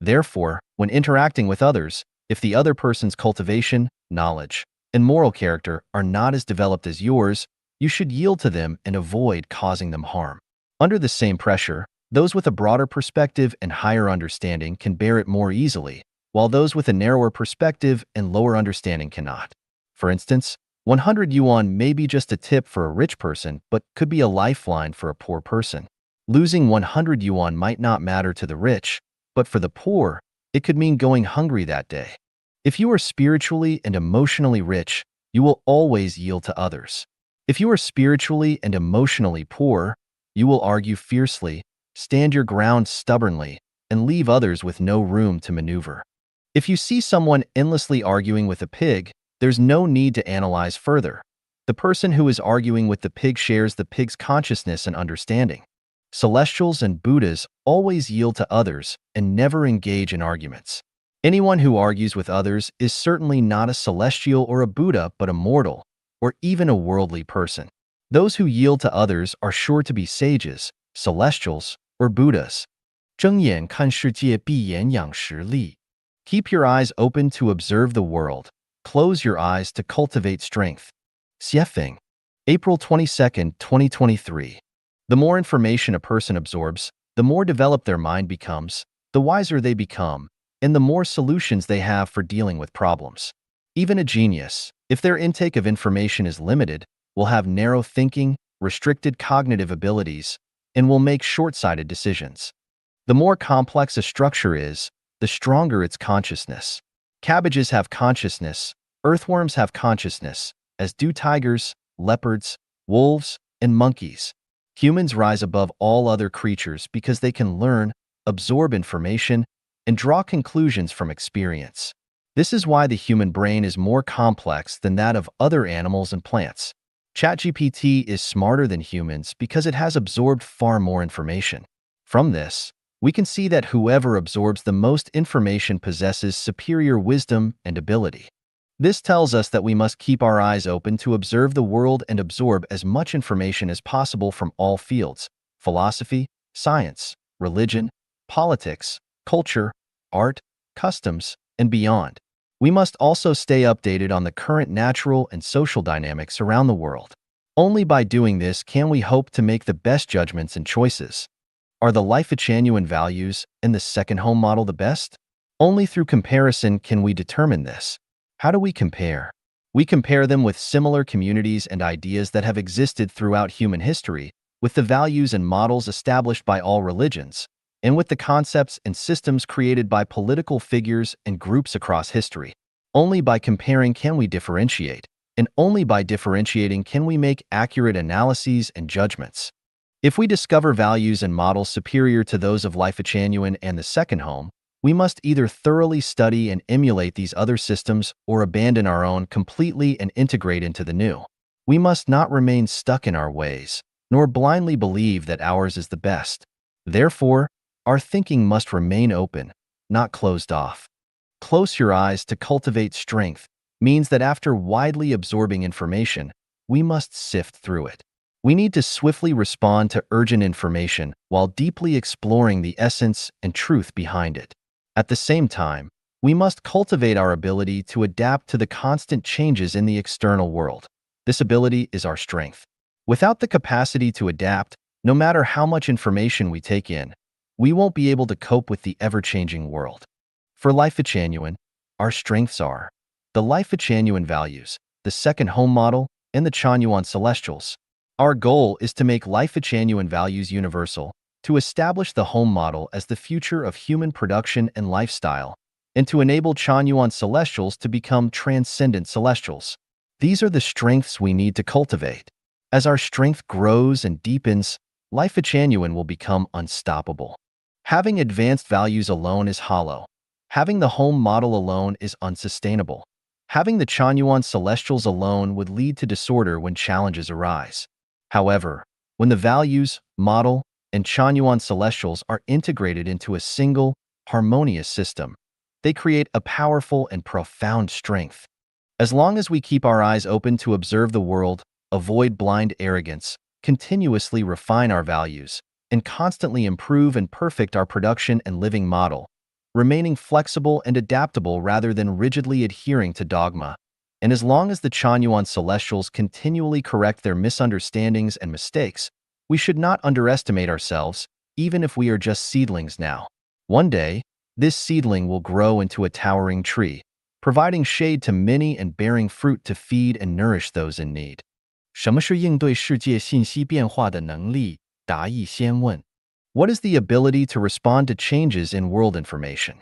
Therefore, when interacting with others, if the other person's cultivation, knowledge, and moral character are not as developed as yours, you should yield to them and avoid causing them harm. Under the same pressure, those with a broader perspective and higher understanding can bear it more easily, while those with a narrower perspective and lower understanding cannot. For instance, 100 yuan may be just a tip for a rich person, but could be a lifeline for a poor person. Losing 100 yuan might not matter to the rich, but for the poor, it could mean going hungry that day. If you are spiritually and emotionally rich, you will always yield to others. If you are spiritually and emotionally poor, you will argue fiercely, stand your ground stubbornly, and leave others with no room to maneuver. If you see someone endlessly arguing with a pig, there's no need to analyze further. The person who is arguing with the pig shares the pig's consciousness and understanding. Celestials and Buddhas always yield to others and never engage in arguments. Anyone who argues with others is certainly not a celestial or a Buddha, but a mortal, or even a worldly person. Those who yield to others are sure to be sages, celestials, or Buddhas. 睁眼看世界，闭眼养实力。 Keep your eyes open to observe the world. Close your eyes to cultivate strength. Xuefeng, April 22, 2023. The more information a person absorbs, the more developed their mind becomes, the wiser they become, and the more solutions they have for dealing with problems. Even a genius, If their intake of information is limited, will have narrow thinking, restricted cognitive abilities, and will make short-sighted decisions. The more complex a structure is, the stronger its consciousness. Cabbages have consciousness, earthworms have consciousness, as do tigers, leopards, wolves, and monkeys. Humans rise above all other creatures because they can learn, absorb information, and draw conclusions from experience. This is why the human brain is more complex than that of other animals and plants. ChatGPT is smarter than humans because it has absorbed far more information. From this, we can see that whoever absorbs the most information possesses superior wisdom and ability. This tells us that we must keep our eyes open to observe the world and absorb as much information as possible from all fields: philosophy, science, religion, politics, culture, art, customs, and beyond. We must also stay updated on the current natural and social dynamics around the world. Only by doing this can we hope to make the best judgments and choices. Are the Life-Genuine values and the second home model the best? Only through comparison can we determine this. How do we compare? We compare them with similar communities and ideas that have existed throughout human history, with the values and models established by all religions, and with the concepts and systems created by political figures and groups across history. Only by comparing can we differentiate, and only by differentiating can we make accurate analyses and judgments. If we discover values and models superior to those of Life-Genuine and the second home, we must either thoroughly study and emulate these other systems or abandon our own completely and integrate into the new. We must not remain stuck in our ways, nor blindly believe that ours is the best. Therefore, our thinking must remain open, not closed off. Close your eyes to cultivate strength means that after widely absorbing information, we must sift through it. We need to swiftly respond to urgent information while deeply exploring the essence and truth behind it. At the same time, we must cultivate our ability to adapt to the constant changes in the external world. This ability is our strength. Without the capacity to adapt, no matter how much information we take in, we won't be able to cope with the ever-changing world. For Life-Genuine, our strengths are the Life-Genuine values, the second home model, and the Chanyuan celestials. Our goal is to make Life-Genuine values universal, to establish the home model as the future of human production and lifestyle, and to enable Chanyuan celestials to become transcendent celestials. These are the strengths we need to cultivate. As our strength grows and deepens, Life-Genuine will become unstoppable. Having advanced values alone is hollow. Having the home model alone is unsustainable. Having the Chanyuan celestials alone would lead to disorder when challenges arise. However, when the values, model, and Chanyuan celestials are integrated into a single, harmonious system, they create a powerful and profound strength. As long as we keep our eyes open to observe the world, avoid blind arrogance, continuously refine our values, and constantly improve and perfect our production and living model, remaining flexible and adaptable rather than rigidly adhering to dogma, and as long as the Chanyuan celestials continually correct their misunderstandings and mistakes, we should not underestimate ourselves, even if we are just seedlings now. One day, this seedling will grow into a towering tree, providing shade to many and bearing fruit to feed and nourish those in need. 什么是应对世界信息变化的能力？答疑先问。What is the ability to respond to changes in world information?